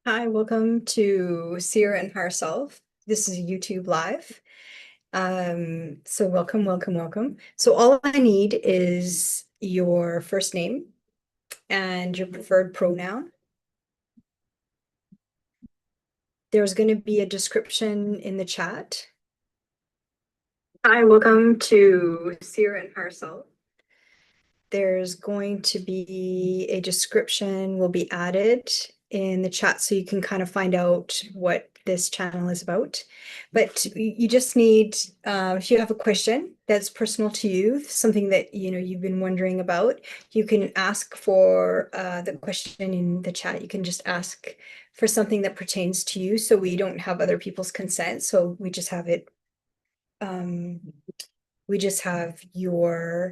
Hi, welcome to Seer and Herself. This is YouTube Live. So welcome, welcome, welcome. So all I need is your first name and your preferred pronoun. There's going to be a description in the chat. Hi, welcome to Seer and Herself. There's going to be a description will be added in the chat so you can kind of find out what this channel is about. But you just need, if you have a question that's personal to you, something that you've been wondering about, you can ask for the question in the chat. You can just ask for something that pertains to you, so we don't have other people's consent. So we just have it. We just have your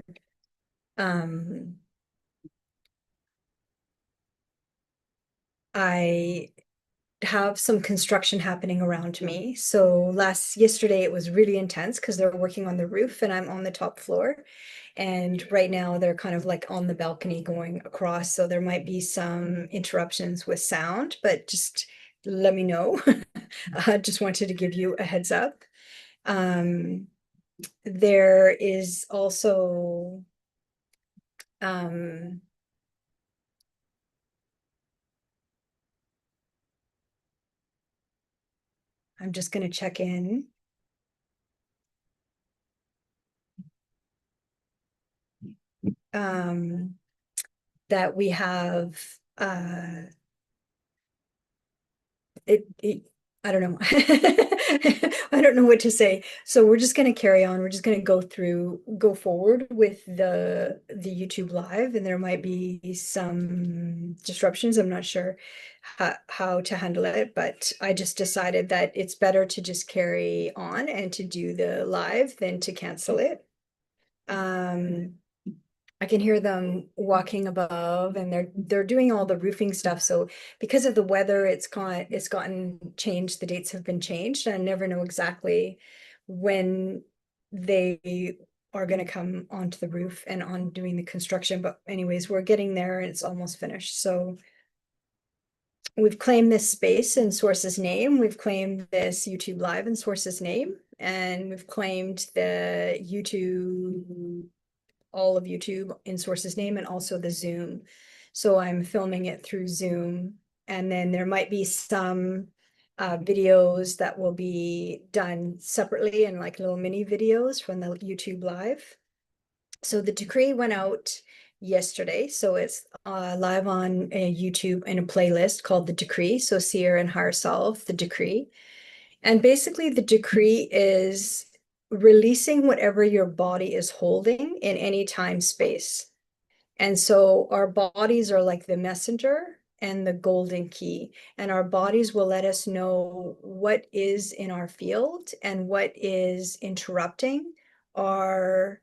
I have some construction happening around me. So yesterday it was really intense because they're working on the roof and I'm on the top floor. And right now they're kind of like on the balcony going across. So there might be some interruptions with sound, but just let me know. I just wanted to give you a heads up. There is also I'm just going to check in. That we have I don't know. I don't know what to say. So we're just going to carry on. We're just going to go forward with the YouTube live, and there might be some disruptions. I'm not sure how to handle it, but I just decided that it's better to just carry on and to do the live than to cancel it. I can hear them walking above, and they're doing all the roofing stuff. So because of the weather, it's gotten changed. The dates have been changed. I never know exactly when they are going to come onto the roof and on doing the construction. But anyways, we're getting there and it's almost finished. So we've claimed this space in Source's name. We've claimed this YouTube Live in Source's name, and we've claimed the all of YouTube in Source's name, and also the Zoom. So I'm filming it through Zoom. And then there might be some videos that will be done separately in like little mini videos from the YouTube Live. So the decree went out yesterday. So it's live on YouTube in a playlist called The Decree. So Seer and Higher Self, The Decree. And basically the decree is releasing whatever your body is holding in any time space. And so our bodies are like the messenger and the golden key, and our bodies will let us know what is in our field and what is interrupting our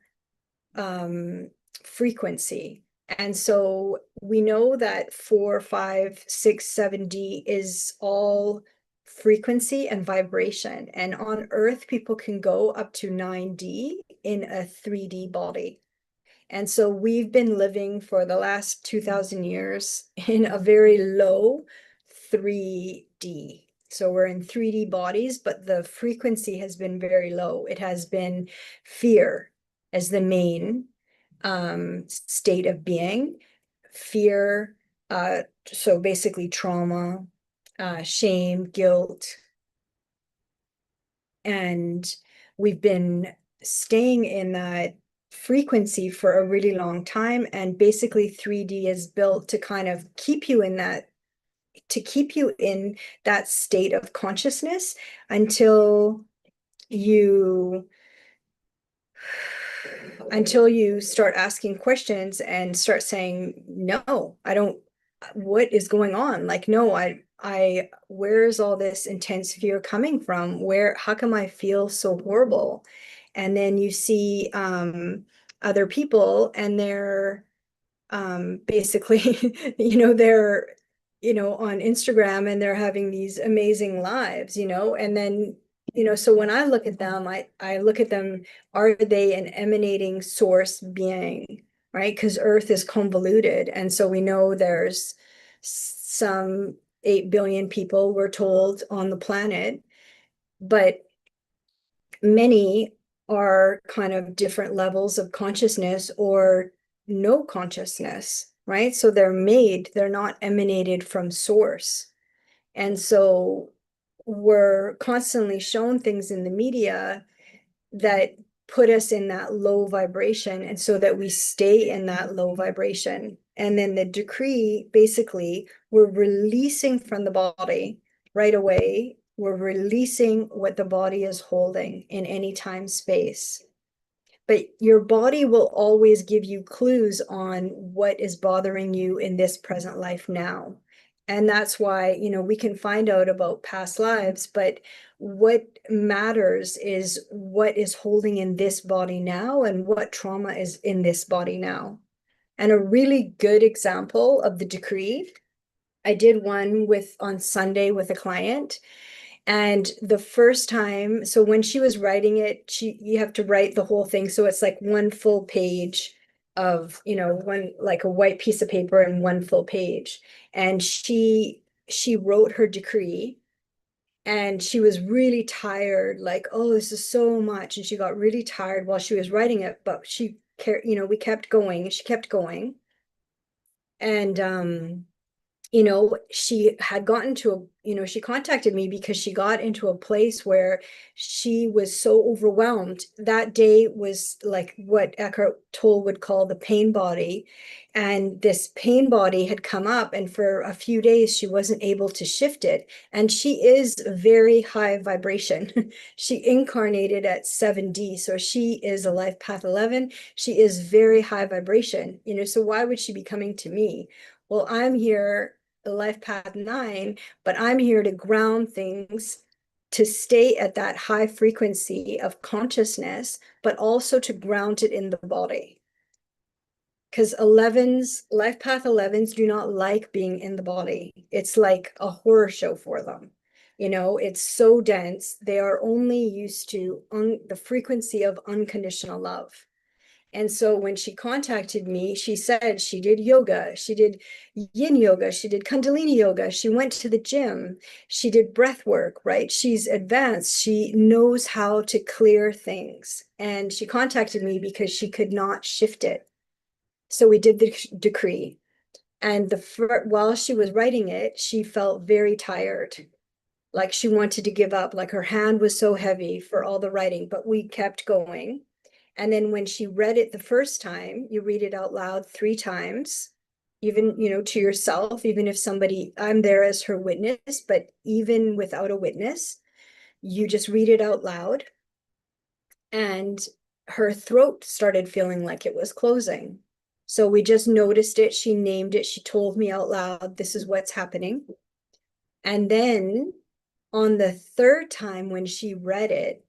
frequency. And so we know that 4, 5, 6, 7D is all frequency and vibration. And on Earth, people can go up to 9D in a 3D body. And so we've been living for the last 2000 years in a very low 3D. So we're in 3D bodies, but the frequency has been very low. It has been fear as the main state of being. Fear, so basically trauma, shame, guilt. And we've been staying in that frequency for a really long time. And basically 3D is built to kind of keep you in that, state of consciousness until you start asking questions and start saying, no, I don't, what is going on? Like, no, where's all this intense fear coming from? How come I feel so horrible? And then you see other people, and they're basically, they're, on Instagram, and they're having these amazing lives, and then, so when I look at them, I look at them, are they an emanating source being, right? Because Earth is convoluted. And so we know there's some 8 billion people, we're told, on the planet, but many are kind of different levels of consciousness or no consciousness, right? So they're not emanated from source. And so we're constantly shown things in the media that put us in that low vibration, and so that we stay in that low vibration. And then the decree, basically, we're releasing from the body right away. We're releasing what the body is holding in any time space. But your body will always give you clues on what is bothering you in this present life now. And that's why, you know, we can find out about past lives, but what matters is what is holding in this body now and what trauma is in this body now. And a really good example of the decree, I did one on Sunday with a client. And the first time, so when she was writing it, you have to write the whole thing. So it's like one full page of, you know, like a white piece of paper and one full page. And she wrote her decree, and she was really tired, like, oh, this is so much. And she got really tired while she was writing it, but we kept going, she kept going. And, you know, she had gotten to she contacted me because she got into a place where she was so overwhelmed. That day was like what Eckhart Tolle would call the pain body. And this pain body had come up, and for a few days, she wasn't able to shift it. And she is very high vibration. She incarnated at 7D. So she is a life path 11. She is very high vibration, so why would she be coming to me? Well, I'm here, life path 9, but I'm here to ground things, to stay at that high frequency of consciousness, but also to ground it in the body. Because life path 11s do not like being in the body. It's like a horror show for them. It's so dense. They are only used to the frequency of unconditional love. And so when she contacted me, she said she did yoga, she did yin yoga, she did Kundalini yoga, she went to the gym, she did breath work, right? She's advanced, she knows how to clear things. And she contacted me because she could not shift it. So we did the decree. And while she was writing it, she felt very tired. Like she wanted to give up, like her hand was so heavy for all the writing, but we kept going. And then when she read it the first time, you read it out loud 3 times, even, to yourself, even if I'm there as her witness, but even without a witness, you just read it out loud. And her throat started feeling like it was closing. So we just noticed it. She named it. She told me out loud, this is what's happening. And then on the 3rd time when she read it,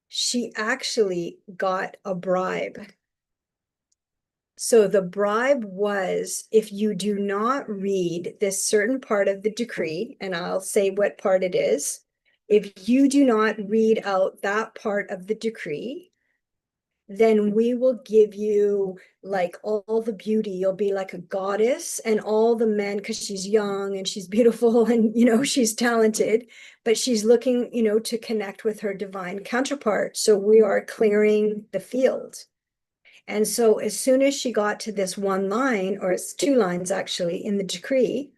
she actually got a bribe. So the bribe was, if you do not read this certain part of the decree, and I'll say what part it is, if you do not read out that part of the decree, then we will give you like all the beauty. You'll be like a goddess, and all the men, because she's young and she's beautiful and, she's talented, but she's looking, to connect with her divine counterpart. So we are clearing the field. And so as soon as she got to this one line, or it's 2 lines actually in the decree,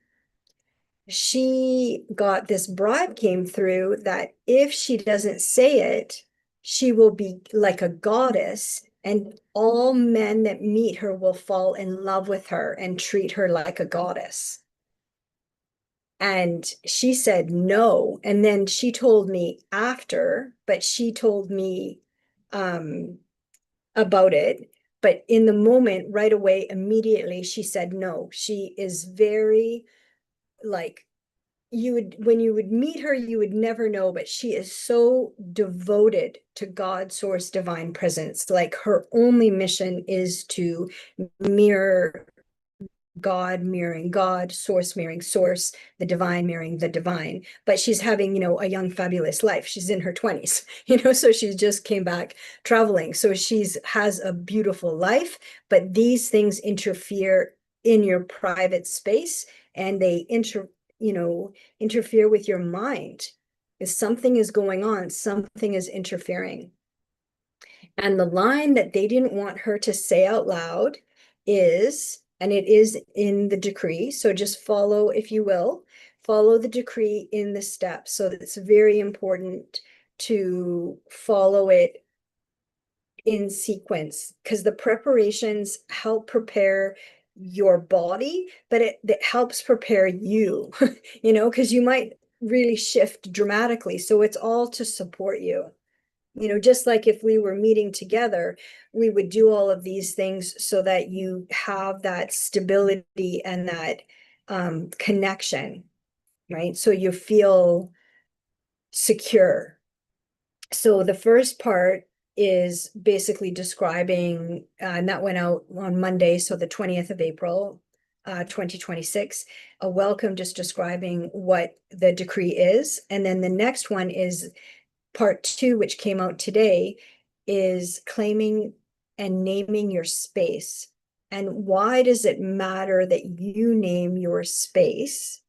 she got this bribe came through that if she doesn't say it, she will be like a goddess, and all men that meet her will fall in love with her and treat her like a goddess. And she said no. And then she told me after, but she told me about it. But in the moment, right away, immediately, she said no. She is very, like, when you would meet her, you would never know, but she is so devoted to God, source, divine presence. Like her only mission is to mirror God mirroring God, source mirroring source, the divine mirroring the divine. But she's having, a young, fabulous life. She's in her 20s, so she just came back traveling. So has a beautiful life, but these things interfere in your private space, and they interfere with your mind. If something is going on, something is interfering. And the line that they didn't want her to say out loud is, and it is in the decree, so just follow, if you will, follow the decree in the steps. So that it's very important to follow it in sequence, because the preparations help prepare your body, but it helps prepare you, because you might really shift dramatically. So it's all to support you. Just like if we were meeting together, we would do all of these things so that you have that stability and that connection, right? So you feel secure. So the first part is basically describing, and that went out on Monday, so the 20th of April, 2026, a welcome, just describing what the decree is. And then the next one is part 2, which came out today, is claiming and naming your space. And why does it matter that you name your space?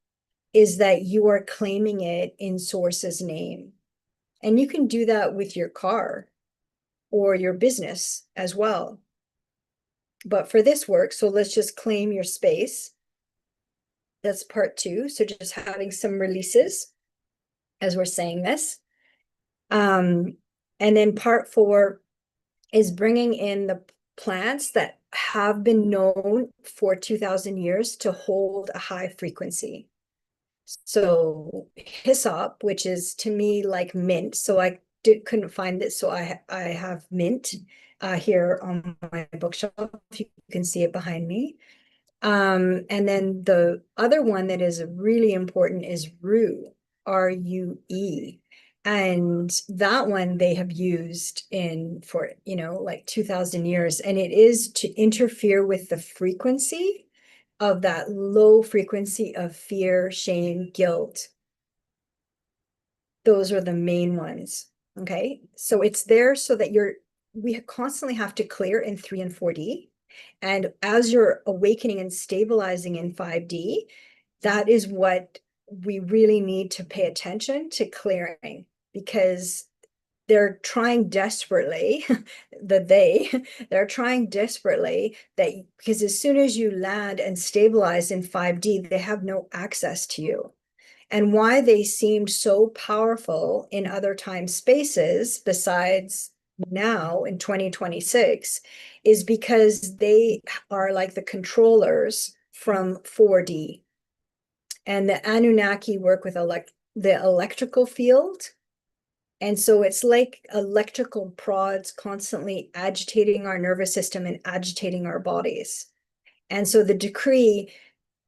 Is that you are claiming it in Source's name. And you can do that with your car or your business as well. But for this work, so let's just claim your space. That's part 2. So just having some releases as we're saying this. And then part 4 is bringing in the plants that have been known for 2,000 years to hold a high frequency. So hyssop, which is to me like mint. So I couldn't find it. So I have mint here on my bookshelf. You can see it behind me. And then the other one that is really important is rue, R-U-E. And that one they have used for, like 2,000 years. And it is to interfere with the frequency of that low frequency of fear, shame, guilt. Those are the main ones. Okay. So it's there so that we constantly have to clear in 3 and 4D. And as you're awakening and stabilizing in 5D, that is what we really need to pay attention to clearing, because they're trying desperately, they're trying desperately because as soon as you land and stabilize in 5D, they have no access to you. And why they seemed so powerful in other time spaces besides now in 2026 is because they are like the controllers from 4D. And the Anunnaki work with the electrical field. And so it's like electrical prods constantly agitating our nervous system and agitating our bodies. And so the decree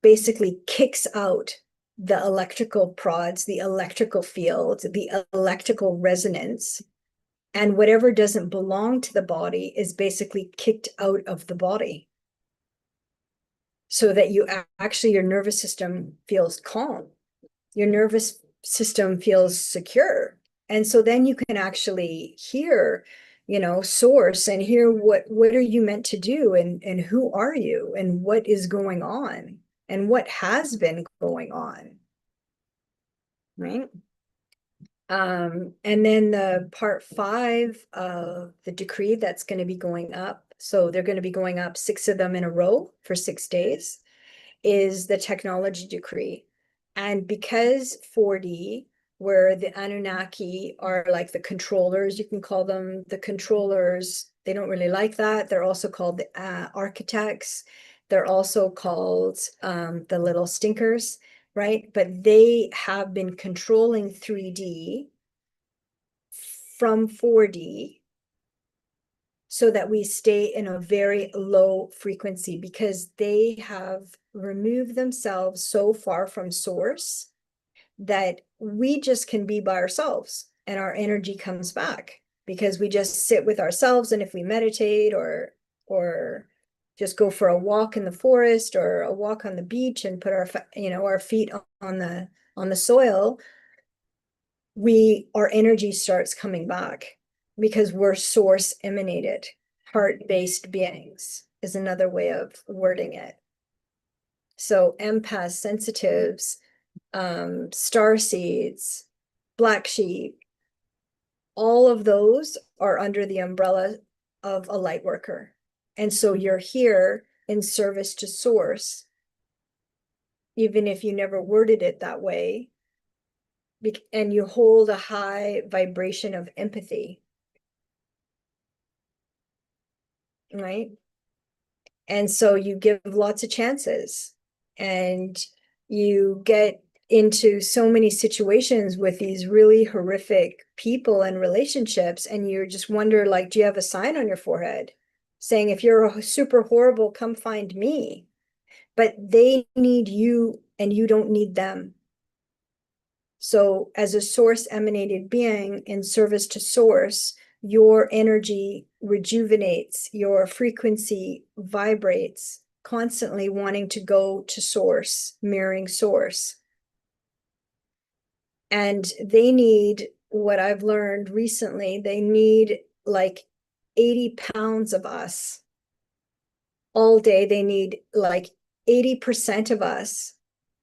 basically kicks out the electrical prods, the electrical field, the electrical resonance, and whatever doesn't belong to the body is basically kicked out of the body, so that your nervous system feels calm, your nervous system feels secure. And so then you can actually hear, source, and hear what are you meant to do, and who are you, and what is going on, and what has been going on, right? And then the part 5 of the decree that's going to be going up, so they're going to be going up 6 of them in a row for 6 days, is the technology decree. And because 4D, where the Anunnaki are like the controllers, you can call them the controllers. They don't really like that. They're also called the architects. They're also called the little stinkers, right? But they have been controlling 3D from 4D so that we stay in a very low frequency, because they have removed themselves so far from source that we just can be by ourselves and our energy comes back, because we just sit with ourselves. And if we meditate or just go for a walk in the forest or a walk on the beach and put our feet on the soil, our energy starts coming back, because we're source emanated, heart-based beings is another way of wording it. So empaths, sensitives, star seeds, black sheep, all of those are under the umbrella of a light worker. And so you're here in service to source, even if you never worded it that way, and you hold a high vibration of empathy, right? And so you give lots of chances, and you get into so many situations with these really horrific people and relationships, and you just wonder, like, do you have a sign on your forehead saying, if you're super horrible, come find me? But they need you and you don't need them. So as a source emanated being in service to source, your energy rejuvenates, your frequency vibrates, constantly wanting to go to source, mirroring source. And they need, what I've learned recently, they need like 80 pounds of us all day. They need like 80% of us,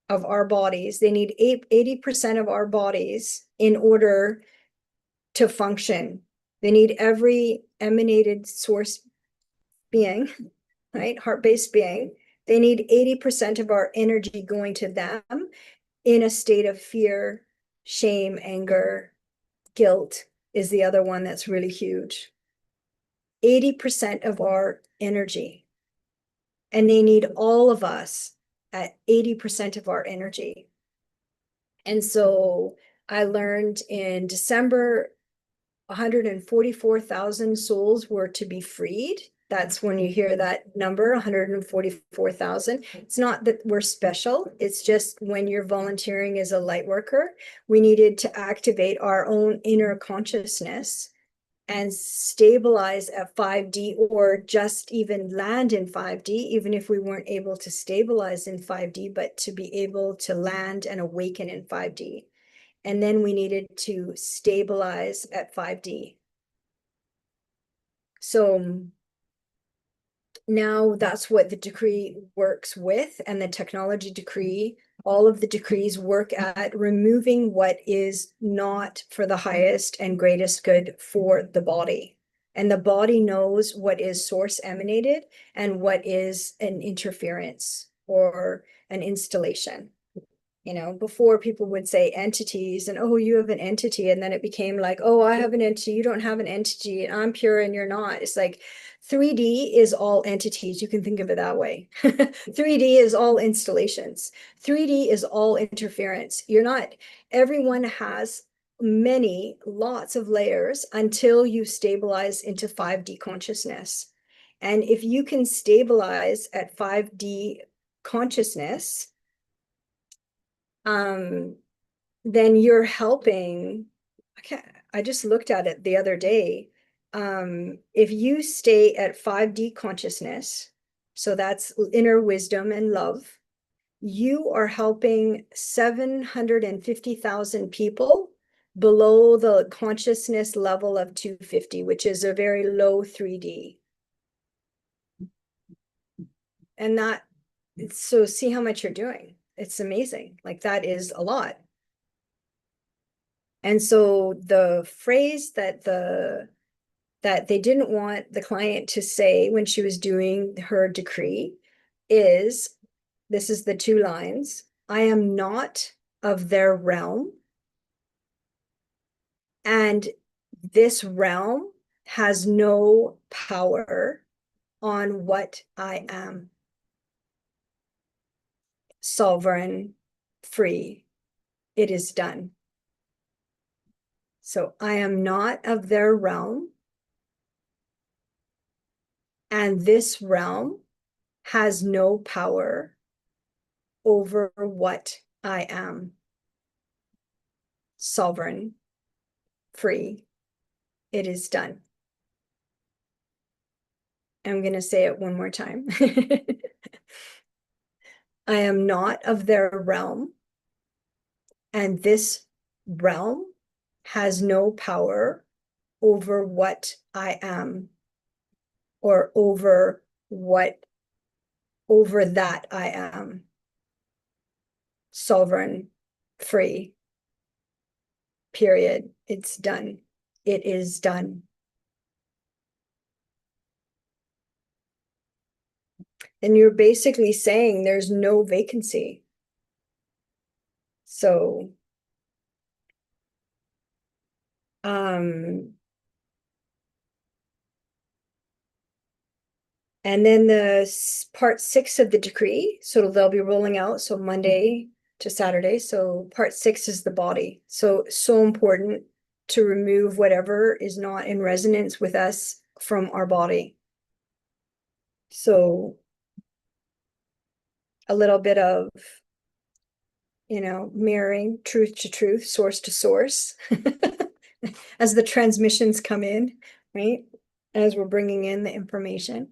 of our bodies. They need 80% of our bodies in order to function. They need every emanated source being, right? Heart-based being. They need 80% of our energy going to them in a state of fear, shame, anger, guilt is the other one that's really huge. 80% of our energy. And they need all of us at 80% of our energy. And so I learned in December, 144,000 souls were to be freed. That's when you hear that number, 144,000. It's not that we're special. It's just when you're volunteering as a light worker, we needed to activate our own inner consciousness and stabilize at 5D, or just even land in 5D, even if we weren't able to stabilize in 5D, but to be able to land and awaken in 5D. And then we needed to stabilize at 5D. So now that's what the decree works with, and the technology decree, all of the decrees work at removing what is not for the highest and greatest good for the body. And the body knows what is source emanated and what is an interference or an installation. You know, before people would say entities and, oh, you have an entity. And then it became like, oh, I have an entity, you don't have an entity, and I'm pure and you're not. It's like 3D is all entities. You can think of it that way. 3D is all installations. 3D is all interference. You're not, everyone has lots of layers until you stabilize into 5D consciousness. And if you can stabilize at 5D consciousness, then you're helping. I just looked at it the other day. If you stay at 5D consciousness, so that's inner wisdom and love, you are helping 750,000 people below the consciousness level of 250, which is a very low 3D. And that, so see how much you're doing. It's amazing. Like, that is a lot. And so the phrase that they didn't want the client to say when she was doing her decree is, this is the 2 lines: I am not of their realm, and this realm has no power on what I am. Sovereign, free, it is done. So I am not of their realm, and this realm has no power over what I am. Sovereign, free, it is done. I'm going to say it one more time. I am not of their realm, and this realm has no power over what I am, or over that I am. Sovereign, free. Period. It's done. It is done. And you're basically saying there's no vacancy. So, and then the part 6 of the decree, so they'll be rolling out, so Monday to Saturday. So part 6 is the body. So important to remove whatever is not in resonance with us from our body. So a little bit of, mirroring truth to truth, source to source, as the transmissions come in, right? As we're bringing in the information.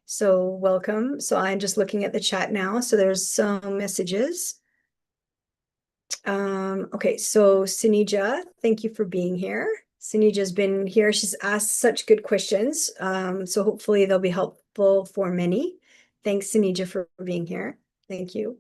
So welcome. So I'm just looking at the chat now. So there's some messages. Okay, so Senija, thank you for being here. Senija's been here. She's asked such good questions. So hopefully they'll be helpful for many. Thanks, Senija, for being here. Thank you.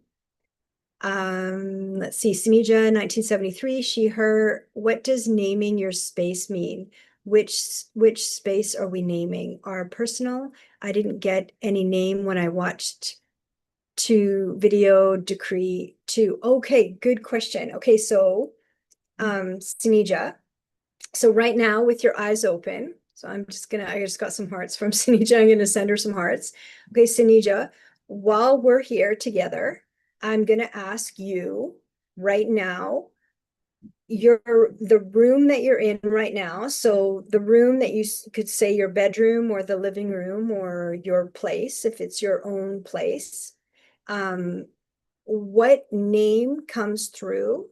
Let's see, Senija, 1973, she, her, what does naming your space mean? Which space are we naming? Our personal? I didn't get any name when I watched video decree 2. Okay, good question. Okay, so Senija, so right now with your eyes open, so I just got some hearts from Senija. I'm gonna send her some hearts. Okay, Senija, while we're here together, I'm gonna ask you right now, the room that you're in right now, so the room that you could say your bedroom or the living room or your place, if it's your own place, what name comes through?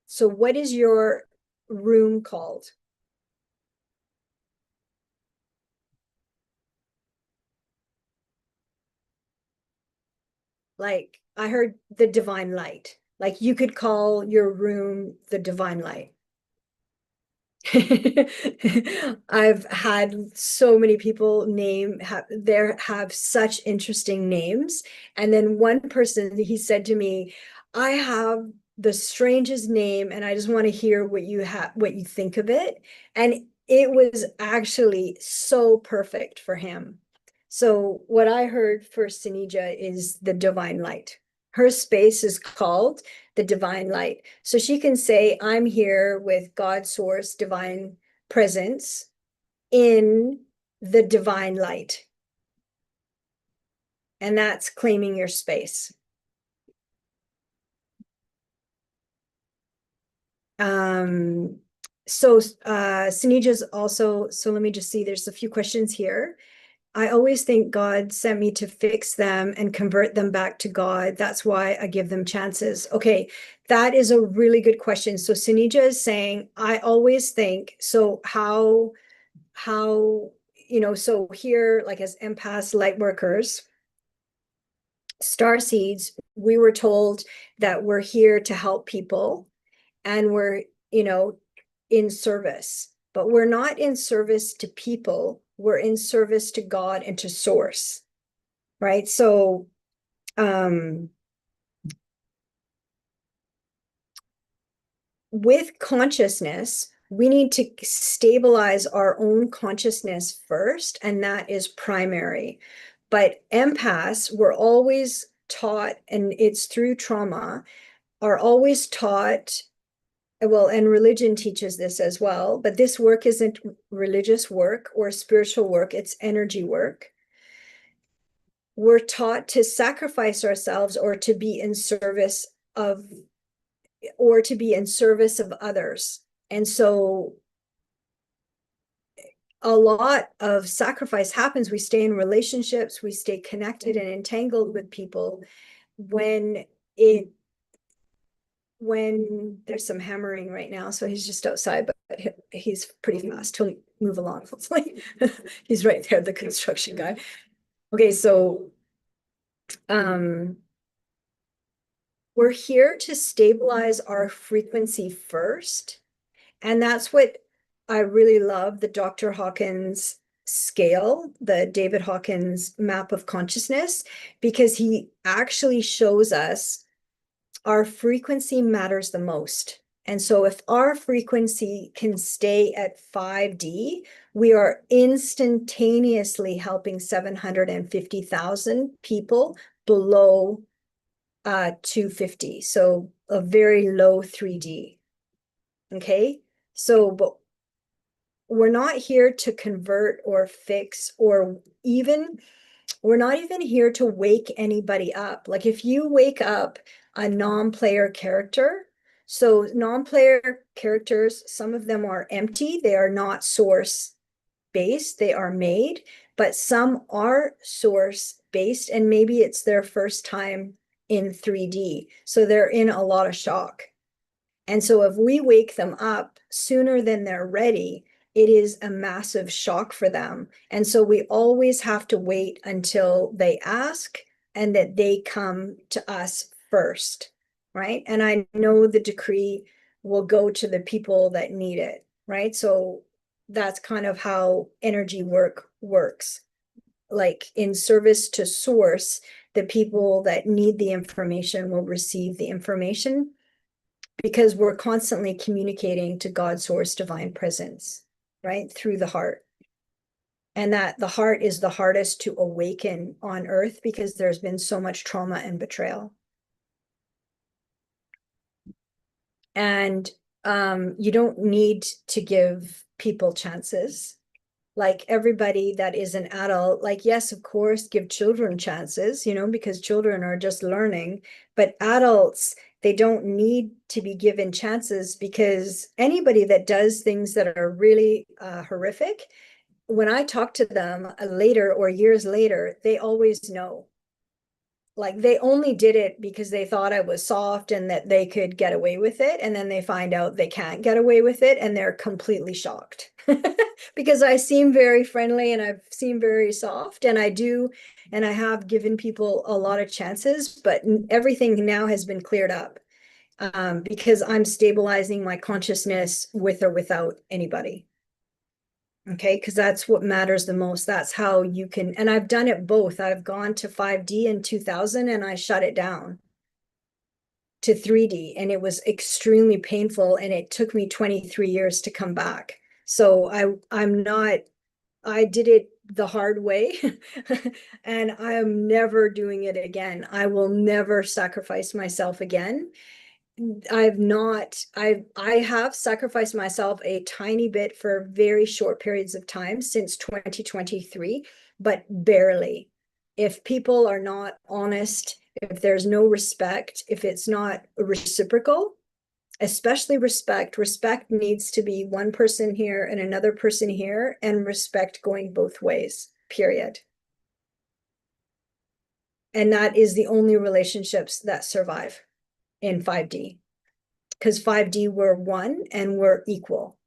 So what is your room called? Like I heard the divine light. Like you could call your room the divine light. I've had so many people have such interesting names. And then one person, he said to me, I have the strangest name and I just want to hear what you think of it. And it was actually so perfect for him. So what I heard for Senija is the divine light. Her space is called the divine light. So she can say, I'm here with God source, divine presence in the divine light. And that's claiming your space. So Senija's also, so let me just see, there's a few questions here. I always think God sent me to fix them and convert them back to God. That's why I give them chances. Okay, that is a really good question. So Senija is saying, I always think, so how, so here, like as empaths, light workers, star seeds, we were told that we're here to help people and we're, in service, but we're not in service to people. We're in service to God and to source, right? So, with consciousness, we need to stabilize our own consciousness first, and that is primary. But empaths were always taught, and it's through trauma, are always taught, well, and religion teaches this as well, but this work isn't religious work or spiritual work, it's energy work. We're taught to sacrifice ourselves or to be in service of others. And so a lot of sacrifice happens. We stay in relationships, we stay connected and entangled with people when there's some hammering right now. So he's just outside, but he's pretty fast. He'll move along, hopefully. He's right there, the construction guy. Okay, so we're here to stabilize our frequency first. And that's what I really love, the Dr. Hawkins scale, the David Hawkins map of consciousness, because he actually shows us our frequency matters the most. And so if our frequency can stay at 5D, we are instantaneously helping 750,000 people below 250. So a very low 3D. Okay. So, but we're not here to convert or fix or even, we're not even here to wake anybody up. Like if you wake up a non-player character, so non-player characters, some of them are empty, they are not source based, they are made, but some are source based, and maybe it's their first time in 3D. So they're in a lot of shock. And so if we wake them up sooner than they're ready, it is a massive shock for them. And so we always have to wait until they ask and that they come to us first, right? And I know the decree will go to the people that need it, right? So that's kind of how energy work works. Like in service to source, the people that need the information will receive the information, because we're constantly communicating to God, source, divine presence, right? Through the heart. And that the heart is the hardest to awaken on earth because there's been so much trauma and betrayal. And you don't need to give people chances. Like everybody that is an adult, like, yes, of course, give children chances, you know, because children are just learning, but adults, they don't need to be given chances, because anybody that does things that are really horrific, when I talk to them later or years later, they always know. Like they only did it because they thought I was soft and that they could get away with it. And then they find out they can't get away with it and they're completely shocked because I seem very friendly and I've seemed very soft, and I do. And I have given people a lot of chances, but everything now has been cleared up because I'm stabilizing my consciousness with or without anybody. Okay, because that's what matters the most. That's how you can, and I've done it both. I've gone to 5D in 2000 and I shut it down to 3D, and it was extremely painful, and it took me 23 years to come back. So I'm not, I did it the hard way and I am never doing it again. I will never sacrifice myself again. I have sacrificed myself a tiny bit for very short periods of time since 2023, but barely. If people are not honest, if there's no respect, if it's not reciprocal, especially respect needs to be one person here and another person here, and respect going both ways, period. And that is the only relationships that survive in 5D. Because 5D we're one and we're equal.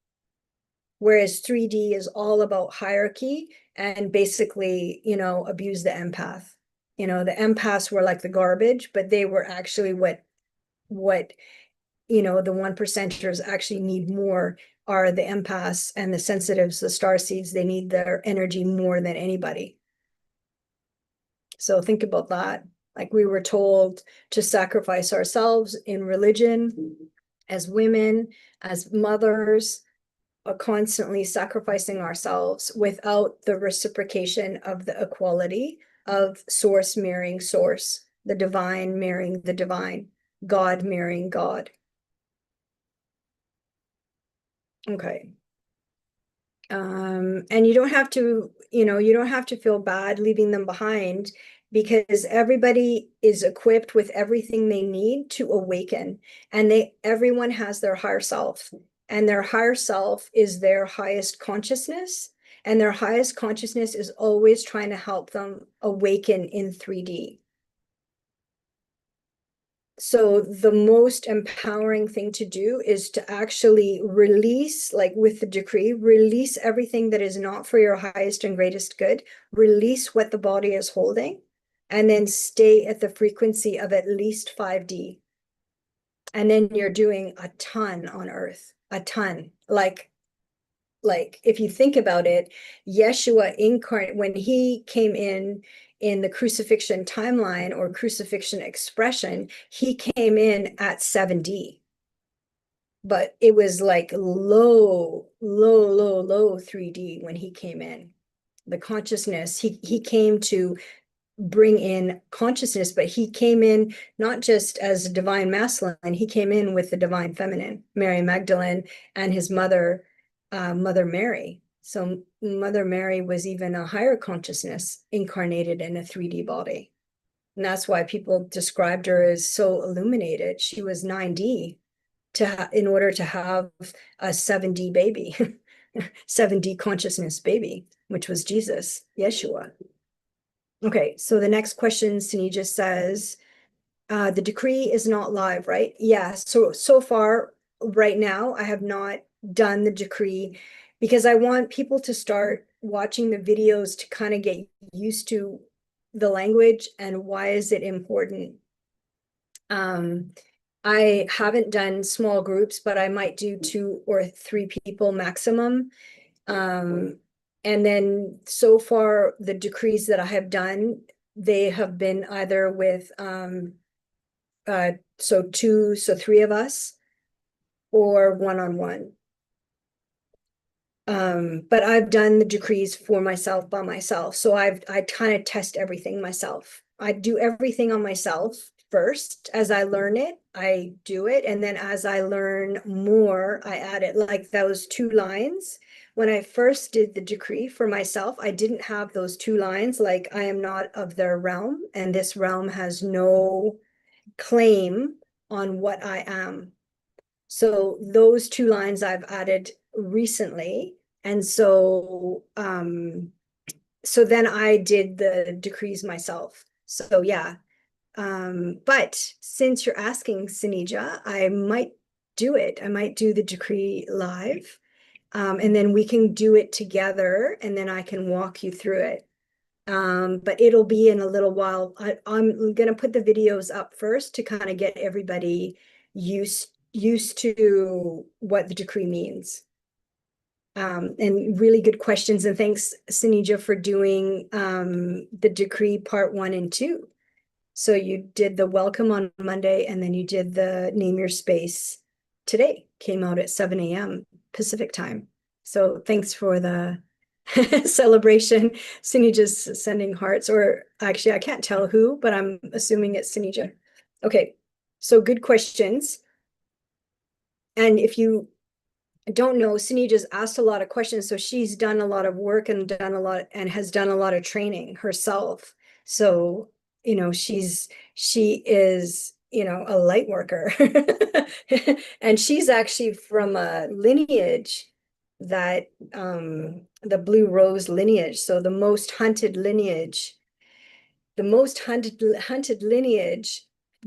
Whereas 3D is all about hierarchy and basically, you know, abuse the empath. You know, the empaths were like the garbage, but they were actually what, you know, the 1%ers actually need more are the empaths and the sensitives, the star seeds. They need their energy more than anybody. So think about that. Like we were told to sacrifice ourselves in religion, as women, as mothers, are constantly sacrificing ourselves without the reciprocation of the equality of source mirroring source, the divine mirroring the divine, God mirroring God. Okay. And you don't have to, you know, you don't have to feel bad leaving them behind, because everybody is equipped with everything they need to awaken, and everyone has their higher self, and their higher self is their highest consciousness, and their highest consciousness is always trying to help them awaken in 3D. So the most empowering thing to do is to actually release, like with the decree, release everything that is not for your highest and greatest good, release what the body is holding, and then stay at the frequency of at least 5D. And then you're doing a ton on earth, a ton. Like like, if you think about it, Yeshua incarnate, when he came in the crucifixion timeline or crucifixion expression, he came in at 7D. But it was like low 3D when he came in. The consciousness, he came to bring in consciousness, but he came in not just as a divine masculine, he came in with the divine feminine, Mary Magdalene and his mother, Mother Mary. So Mother Mary was even a higher consciousness incarnated in a 3D body. And that's why people described her as so illuminated. She was 9D in order to have a 7D baby, 7D consciousness baby, which was Jesus, Yeshua. Okay, so the next question, Senija says, the decree is not live, right? Yeah, so far, right now, I have not done the decree because I want people to start watching the videos to kind of get used to the language and why is it important. I haven't done small groups, but I might do 2 or 3 people maximum. And then so far, the decrees that I have done, they have been either with so 3 of us or one-on-one. But I've done the decrees for myself by myself. So I kind of test everything myself. I do everything on myself first. As I learn it, I do it. And then as I learn more, I add it, like those 2 lines. When I first did the decree for myself, I didn't have those 2 lines, like I am not of their realm, and this realm has no claim on what I am. So those 2 lines I've added recently. And so so then I did the decrees myself. So yeah. But since you're asking, Senija, I might do it. I might do the decree live. And then we can do it together and then I can walk you through it. But it'll be in a little while. I'm gonna put the videos up first to kind of get everybody used to what the decree means. And really good questions. And thanks, Senija, for doing the decree part 1 and 2. So you did the welcome on Monday, and then you did the name your space today. Came out at 7 a.m. Pacific time. So thanks for the celebration. Senija's sending hearts, or actually I can't tell who, but I'm assuming it's Senija. Okay, so good questions. And if you don't know, Senija's asked a lot of questions, so she's done a lot of work and done a lot and has done a lot of training herself. So, you know, she is, you know, a light worker. And she's actually from a lineage that the Blue Rose lineage, so the most hunted lineage, the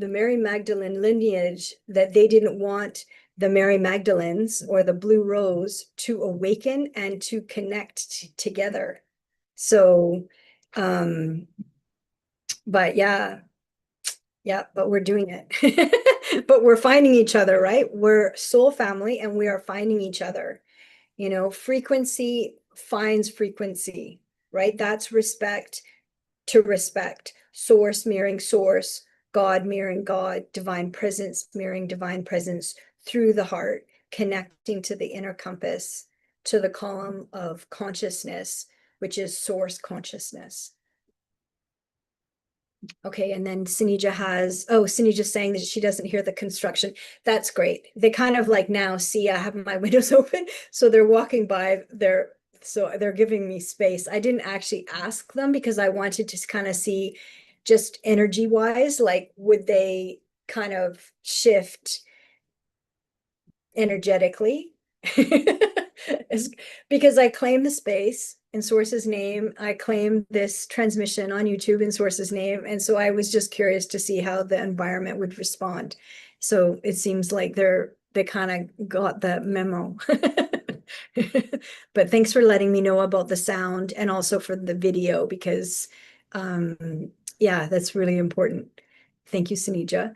Mary Magdalene lineage, that they didn't want the Mary Magdalenes or the Blue Rose to awaken and to connect together. So, but yeah, but we're doing it. But we're finding each other, right? We're soul family and we are finding each other. You know, frequency finds frequency, right? That's respect to respect. Source mirroring source, God mirroring God, divine presence mirroring divine presence through the heart, connecting to the inner compass, to the column of consciousness, which is source consciousness. Okay, and then Senija's saying that she doesn't hear the construction. That's great. They kind of like now see I have my windows open, so they're walking by, so they're giving me space. I didn't actually ask them because I wanted to kind of see just energy wise, like would they kind of shift energetically? Because I claim the space in Source's name. I claim this transmission on YouTube in Source's name. And so I was just curious to see how the environment would respond. So it seems like they kind of got the memo. But thanks for letting me know about the sound and also for the video, because yeah, that's really important. Thank you, Senija.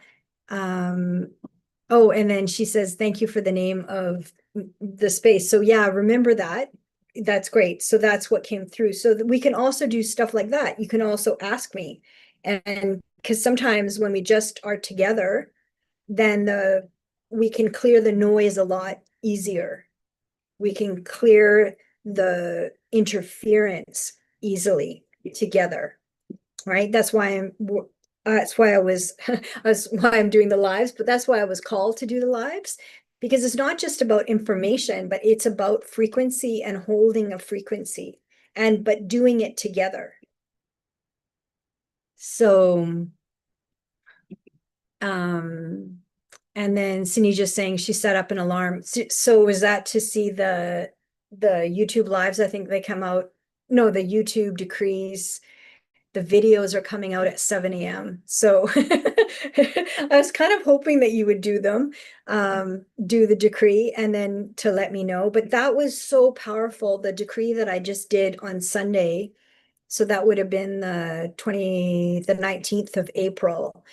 Oh, and then she says, thank you for the name of the space. So yeah, remember that. That's great. So that's what came through. So that we can also do stuff like that. You can also ask me. And because sometimes when we just are together, then we can clear the noise a lot easier. We can clear the interference easily together, right? That's why I was, that's why I'm doing the lives, but that's why I was called to do the lives, because it's not just about information, but it's about frequency and holding a frequency but doing it together. So, um, and then Senija saying she set up an alarm. So was that to see the YouTube lives? I think they come out, no, the YouTube decrees, the videos are coming out at 7 a.m. So I was kind of hoping that you would do them, do the decree and then to let me know. But that was so powerful, the decree that I just did on Sunday. So that would have been the 19th of April,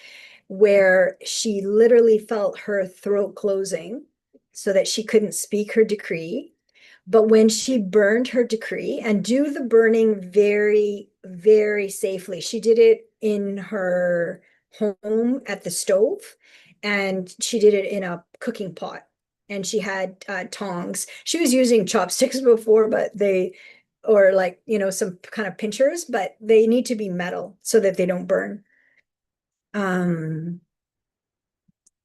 where she literally felt her throat closing so that she couldn't speak her decree. But when she burned her decree, and do the burning very, very safely, she did it in her home at the stove, and she did it in a cooking pot. And she had tongs. She was using chopsticks before, but or like, some kind of pinchers, but they need to be metal so that they don't burn. Um,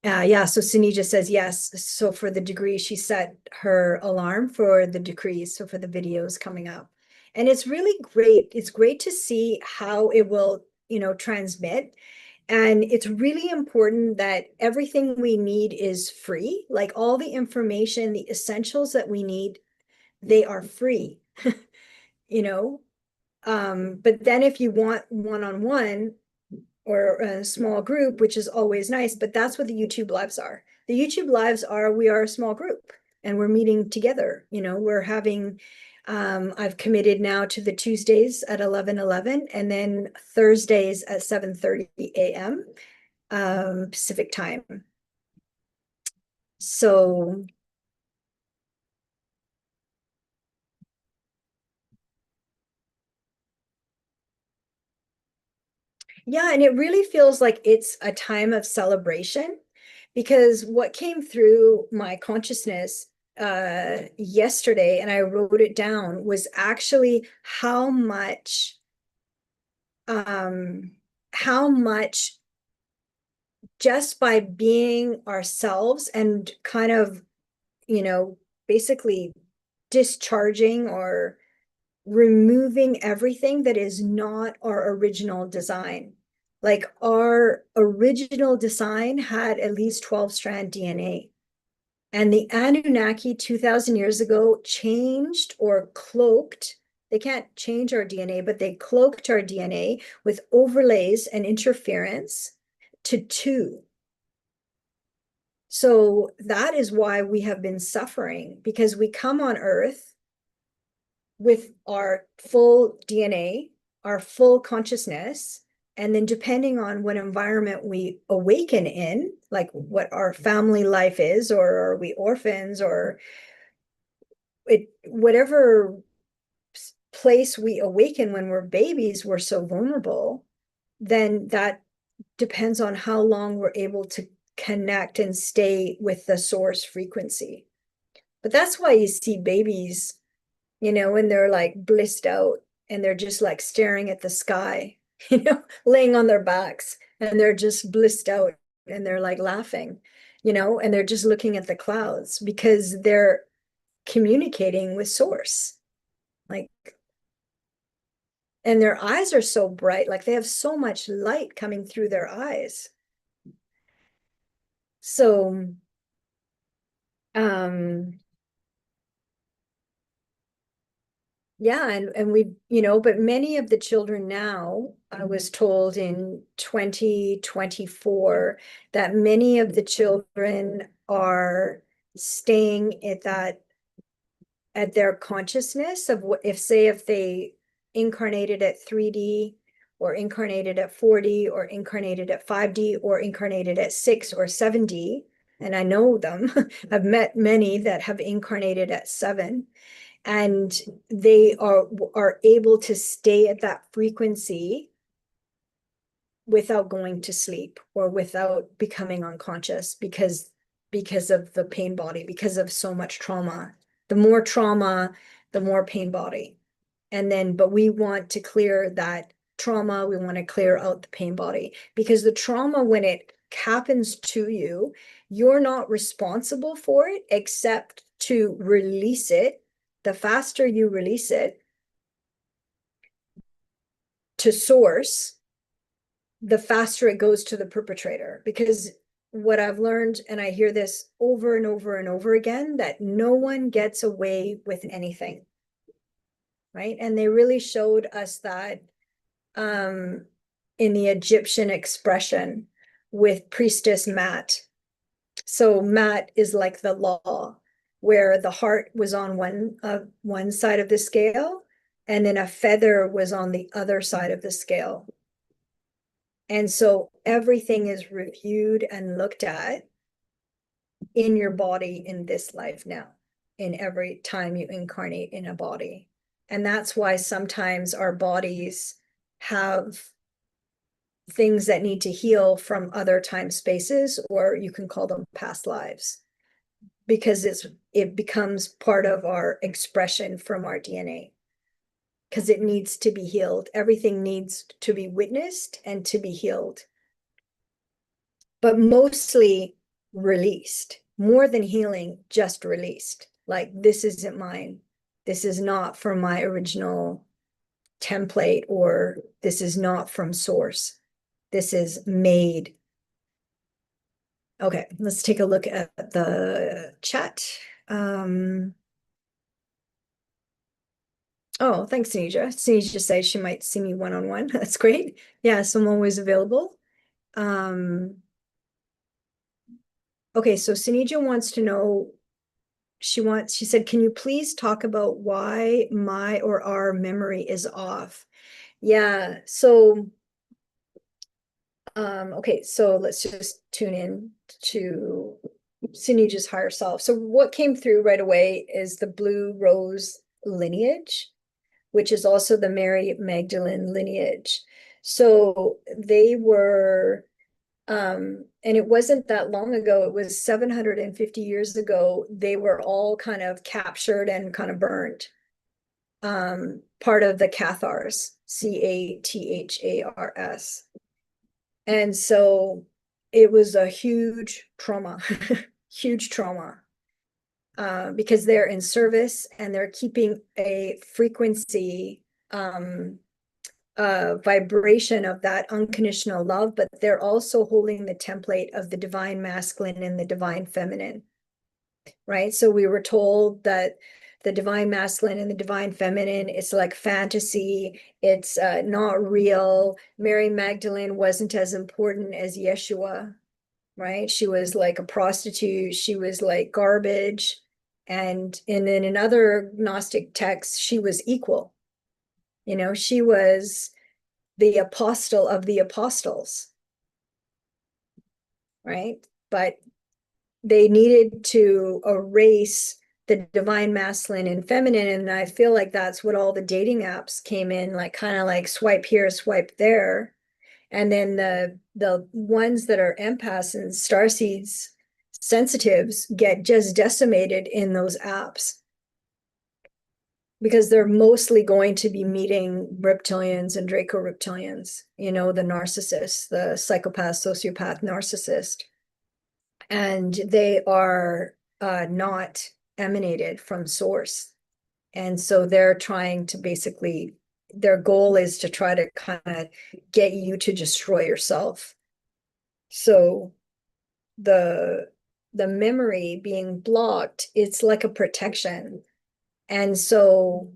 yeah, so Senija says yes. So for the degree, she set her alarm for the decrees, so for the videos coming up. And it's really great. It's great to see how it will, transmit. And it's really important that everything we need is free. Like all the information, the essentials that we need, they are free, you know? But then if you want one-on-one, or a small group, which is always nice, but that's what the YouTube lives are. The YouTube lives are, we are a small group and we're meeting together. We're having, I've committed now to the Tuesdays at 11:11 and then Thursdays at 7:30 a.m. Pacific time. So yeah, and it really feels like it's a time of celebration, because what came through my consciousness yesterday, and I wrote it down, was actually um how much just by being ourselves and kind of, basically discharging or removing everything that is not our original design. Like our original design had at least 12-strand DNA. And the Anunnaki 2000 years ago changed or cloaked. They can't change our DNA, but they cloaked our DNA with overlays and interference to two. So that is why we have been suffering, because we come on Earth with our full DNA, our full consciousness, and then depending on what environment we awaken in, like what our family life is, or are we orphans, or whatever place we awaken when we're babies, we're so vulnerable, then that depends on how long we're able to connect and stay with the source frequency. But that's why you see babies, and they're like blissed out and they're just like staring at the sky, laying on their backs and they're just blissed out and they're like laughing, and they're just looking at the clouds because they're communicating with source. Like, and their eyes are so bright, like they have so much light coming through their eyes. So, um, yeah, and we, but many of the children now, I was told in 2024 that many of the children are staying at their consciousness of what if they incarnated at 3D or incarnated at 4D or incarnated at 5D or incarnated at 6 or 7D, and I know them. I've met many that have incarnated at 7, and they are able to stay at that frequency without going to sleep or without becoming unconscious because of the pain body, because of so much trauma. The more trauma, the more pain body. And then, but we want to clear that trauma. We want to clear out the pain body, because the trauma, when it happens to you, you're not responsible for it except to release it. The faster you release it to source, the faster it goes to the perpetrator. Because what I've learned, and I hear this over and over and over again, that no one gets away with anything, right? And they really showed us that in the Egyptian expression with priestess Mat. So Mat is like the law, where the heart was on one side of the scale, and then a feather was on the other side of the scale. And so everything is reviewed and looked at in your body in this life now, in every time you incarnate in a body. And that's why sometimes our bodies have things that need to heal from other time spaces, or you can call them past lives, because it becomes part of our expression from our DNA, because it needs to be healed. Everything needs to be witnessed and to be healed, but mostly released. More than healing, just released. Like, this isn't mine. This is not from my original template, or this is not from source. This is made. Okay, let's take a look at the chat. Oh, thanks, Senija. Senija says she might see me one-on-one. That's great. Yeah, so I'm always available. Okay, so Senija wants to know, she said, can you please talk about why my or our memory is off? Yeah, so okay, so let's just tune in to Senija's higher self. So what came through right away is the blue rose lineage, which is also the Mary Magdalene lineage. So they were, and it wasn't that long ago, it was 750 years ago, they were all kind of captured and kind of burned. Part of the Cathars, Cathars. And so it was a huge trauma, huge trauma, because they're in service and they're keeping a frequency, vibration of that unconditional love, but they're also holding the template of the divine masculine and the divine feminine, right? So we were told that the divine masculine and the divine feminine, it's like fantasy, it's not real. Mary Magdalene wasn't as important as Yeshua, right? She was like a prostitute, she was like garbage. And then in other Gnostic texts, she was equal. You know, she was the apostle of the apostles, right? But they needed to erase the divine masculine and feminine. And I feel like that's what all the dating apps came in, like kind of like swipe here, swipe there. And then the ones that are empaths and starseeds sensitives get just decimated in those apps, because they're mostly going to be meeting reptilians and Draco reptilians, you know, the narcissist, the psychopath, sociopath, narcissist. And they are not emanated from source. And so they're trying to basically, their goal is to try to kind of get you to destroy yourself. So the memory being blocked, it's like a protection. And so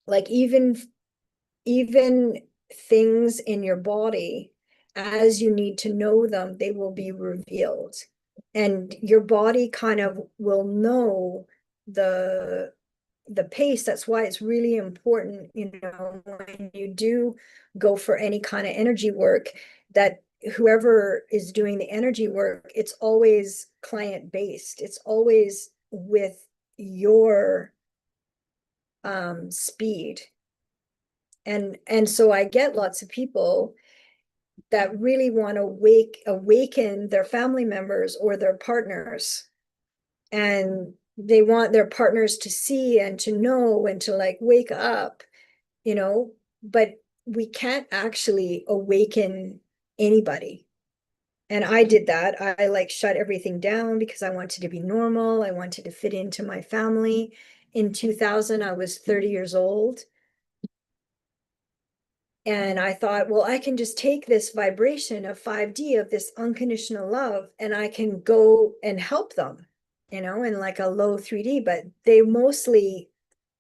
like even things in your body, as you need to know them, they will be revealed. And your body kind of will know the pace. That's why it's really important, you know, when you do go for any kind of energy work, that whoever is doing the energy work, it's always client based. It's always with your speed. And so I get lots of people that really want to awaken their family members or their partners, and they want their partners to see and to know and to like wake up, but we can't actually awaken anybody. And I did that. I like shut everything down because I wanted to be normal. I wanted to fit into my family. In 2000, I was 30 years old. And I thought, well, I can just take this vibration of 5D, of this unconditional love, and I can go and help them, in like a low 3D, but they mostly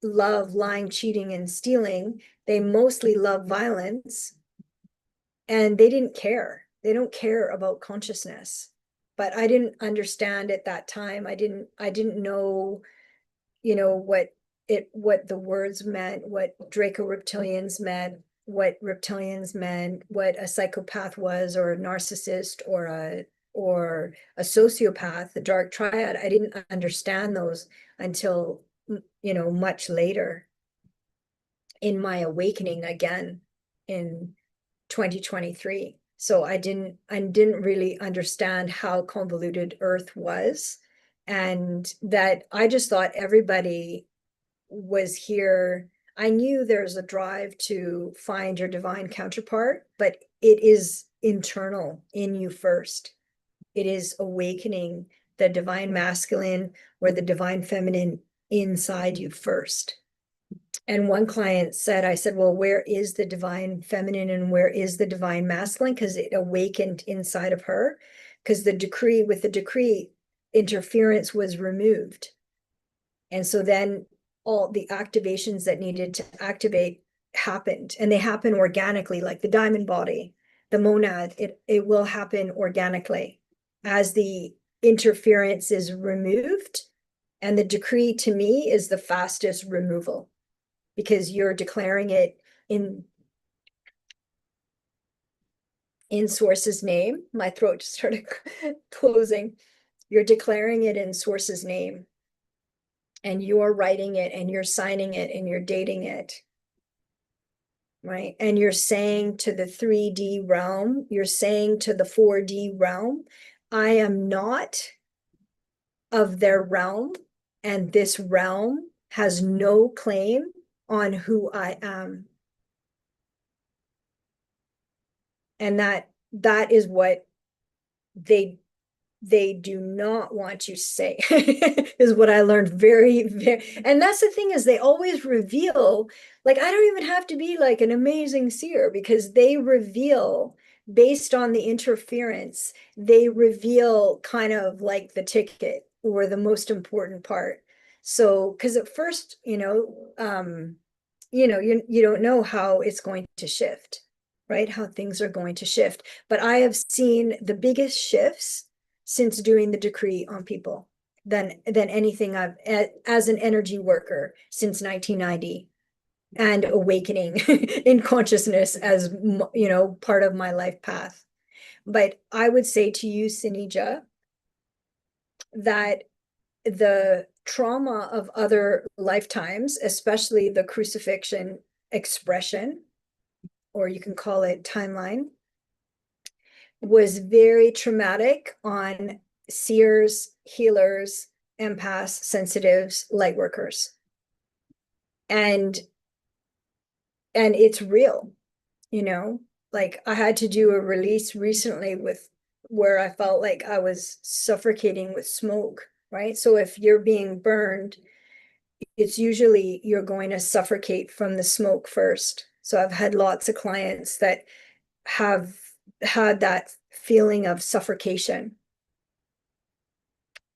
love lying, cheating, and stealing. They mostly love violence, and they didn't care. They don't care about consciousness. But I didn't understand at that time. I didn't know, what the words meant, what Draco reptilians meant, what reptilians meant, what a psychopath was, or a narcissist, or a sociopath, the dark triad. I didn't understand those until much later in my awakening again in 2023. So I didn't really understand how convoluted Earth was, and that I just thought everybody was here. I knew there's a drive to find your divine counterpart, but it is internal in you first. It is awakening the divine masculine or the divine feminine inside you first. And one client said, I said, well, where is the divine feminine and where is the divine masculine? Because it awakened inside of her. Because the decree, interference was removed. And so then all the activations that needed to activate happened, and they happen organically, like the diamond body, the monad, it will happen organically as the interference is removed. And the decree to me is the fastest removal, because you're declaring it in source's name. My throat just started closing. You're declaring it in source's name, and you're writing it, and you're signing it, and you're dating it, right? And you're saying to the 3D realm, you're saying to the 4D realm, I am not of their realm, and this realm has no claim on who I am. And that is what they do not want you to say, is what I learned very, very. And that's the thing, is they always reveal, like, I don't even have to be like an amazing seer, because they reveal based on the interference. They reveal kind of like the ticket or the most important part. So, because at first, you don't know how it's going to shift, right? How things are going to shift. But I have seen the biggest shifts since doing the decree on people than anything I've, as an energy worker, since 1990, and awakening in consciousness as part of my life path. But I would say to you, Senija, that the trauma of other lifetimes, especially the crucifixion expression, or you can call it timeline, was very traumatic on seers, healers, empaths, sensitives, light workers. And it's real, like I had to do a release recently where I felt like I was suffocating with smoke, right? So if you're being burned, it's usually you're going to suffocate from the smoke first. So I've had lots of clients that have had that feeling of suffocation.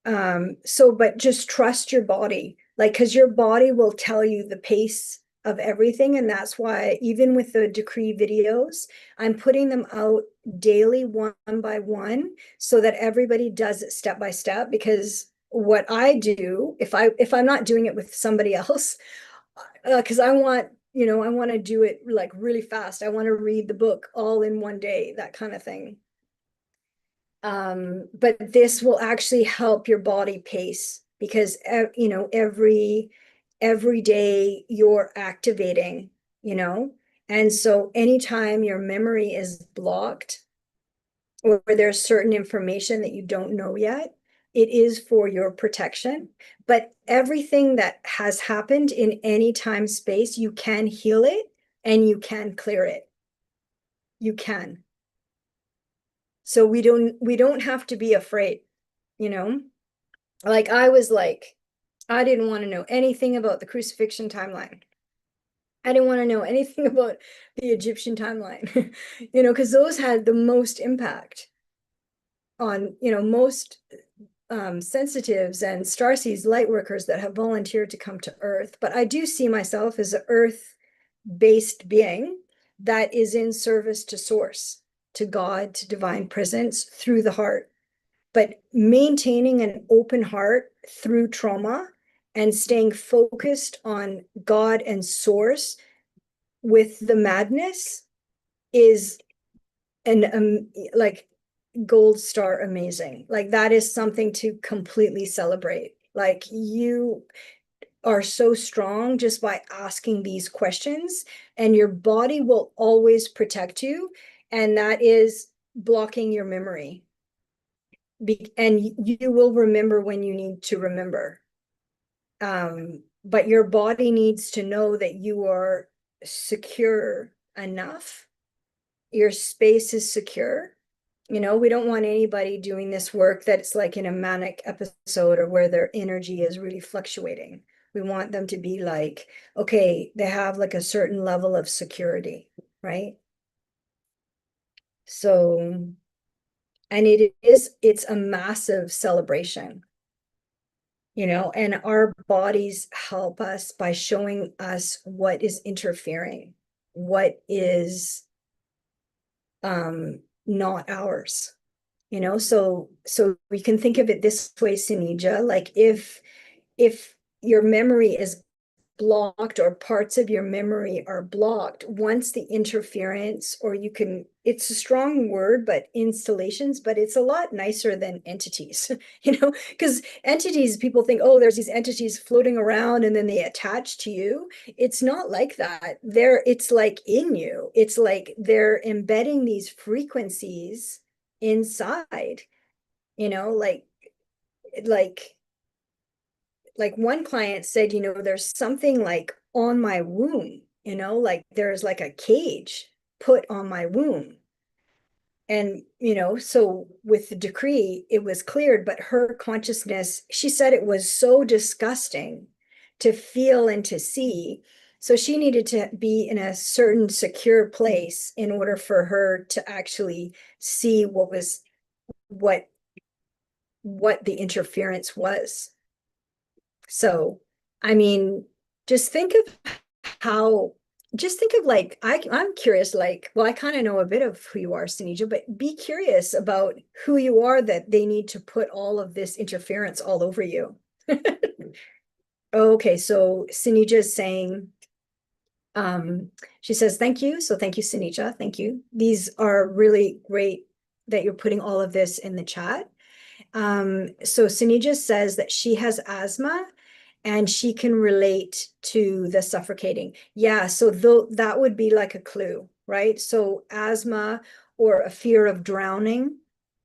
But just trust your body, like, because your body will tell you the pace of everything. And that's why even with the decree videos, I'm putting them out daily, one by one, so that everybody does it step by step. Because what I do, if I'm not doing it with somebody else, because I want to do it like really fast. I want to read the book all in one day, that kind of thing. But this will actually help your body pace because, you know, every day you're activating, you know, and so anytime your memory is blocked or there's certain information that you don't know yet, it is for your protection. But everything that has happened in any time space, you can heal it and you can clear it. You can. So we don't have to be afraid, you know? Like I didn't want to know anything about the crucifixion timeline. I didn't want to know anything about the Egyptian timeline, you know, because those had the most impact on, you know, most sensitives and starseeds light workers that have volunteered to come to Earth. But I do see myself as an Earth-based being that is in service to Source, to God, to divine presence through the heart. But maintaining an open heart through trauma and staying focused on God and Source with the madness is an like gold star amazing. Like that is something to completely celebrate. Like you are so strong just by asking these questions, and your body will always protect you, and that is blocking your memory. And you will remember when you need to remember. But your body needs to know that you are secure enough. Your space is secure. You know, we don't want anybody doing this work that's like in a manic episode or where their energy is really fluctuating. We want them to be like, okay, they have like a certain level of security, right? So, and it's a massive celebration, you know, and our bodies help us by showing us what is interfering, what is not ours, you know. So we can think of it this way, Senija, like if your memory is blocked or parts of your memory are blocked, once the interference, or you can, it's a strong word, but installations, but it's a lot nicer than entities, you know, because entities, people think, oh, there's these entities floating around and then they attach to you. It's not like that. It's like in you. It's like they're embedding these frequencies inside, you know, like like one client said, you know, there's something like on my womb, you know, like there's like a cage put on my womb. And, you know, so with the decree, it was cleared, but her consciousness, she said it was so disgusting to feel and to see. So she needed to be in a certain secure place in order for her to actually see what the interference was. So, I mean, just think of how, just think of like, I'm curious, like, well, I kind of know a bit of who you are, Senija, but be curious about who you are that they need to put all of this interference all over you. Okay, so Senija is saying, she says, thank you. So thank you, Senija. Thank you. These are really great that you're putting all of this in the chat. So Senija says that she has asthma and she can relate to the suffocating. Yeah, so that would be like a clue, right? So asthma or a fear of drowning,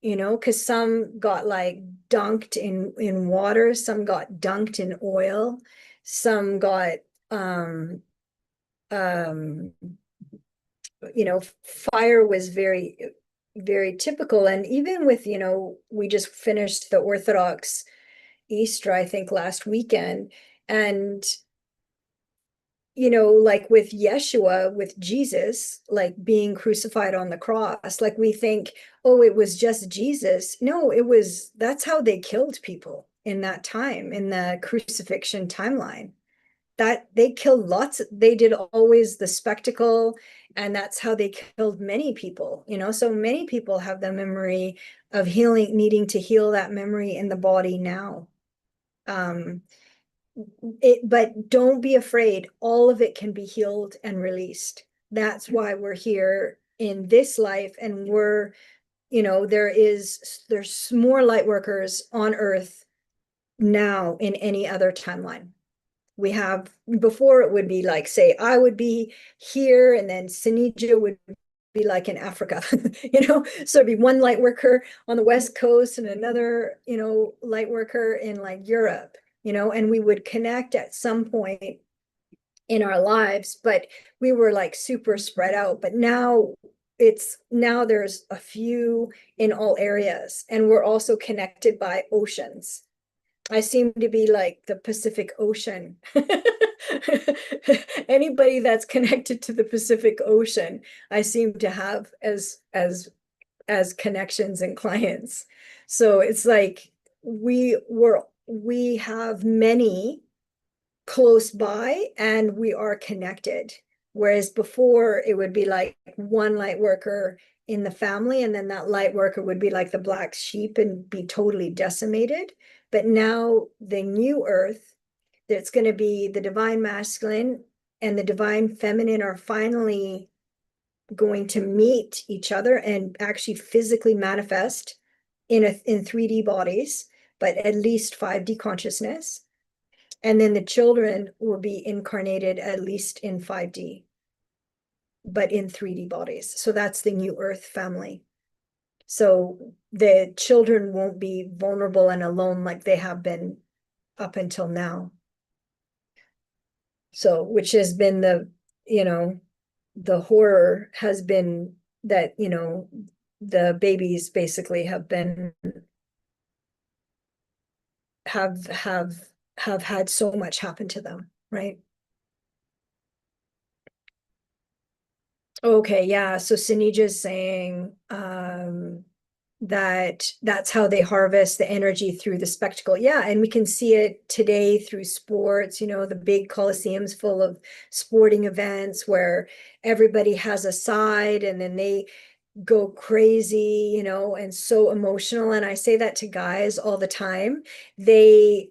you know, because some got like dunked in water, some got dunked in oil, some got um you know, fire was very, very typical. And even with, you know, we just finished the Orthodox Easter, I think last weekend. And, you know, like with Yeshua, with Jesus, like being crucified on the cross, like we think, oh, it was just Jesus. No, that's how they killed people in that time, in the crucifixion timeline. That they killed they did always the spectacle, and that's how they killed many people, you know. So many people have the memory of healing, needing to heal that memory in the body now. But don't be afraid, all of it can be healed and released. That's why we're here in this life, and we're there's more light workers on Earth now in any other timeline. We have, before it would be like, say, I would be here, and then Senija would be like in Africa, so it'd be one light worker on the West Coast and another, light worker in like Europe, and we would connect at some point in our lives, but we were like super spread out. But now there's a few in all areas, and we're also connected by oceans. I seem to be like the Pacific Ocean. Anybody that's connected to the Pacific Ocean, I seem to have as connections and clients. So it's like we have many close by, and we are connected. Whereas before it would be like one light worker in the family, and then that light worker would be like the black sheep and be totally decimated. But now the new earth, that's going to be the divine masculine and the divine feminine are finally going to meet each other and actually physically manifest in 3D bodies, but at least 5D consciousness. And then the children will be incarnated at least in 5D, but in 3D bodies. So that's the new earth family. So the children won't be vulnerable and alone like they have been up until now. So, which has been the horror has been that, the babies basically have had so much happen to them, right? Okay, yeah. So Sinija's saying that's how they harvest the energy through the spectacle. Yeah, and we can see it today through sports, the big coliseums full of sporting events where everybody has a side and then they go crazy, and so emotional. And I say that to guys all the time. They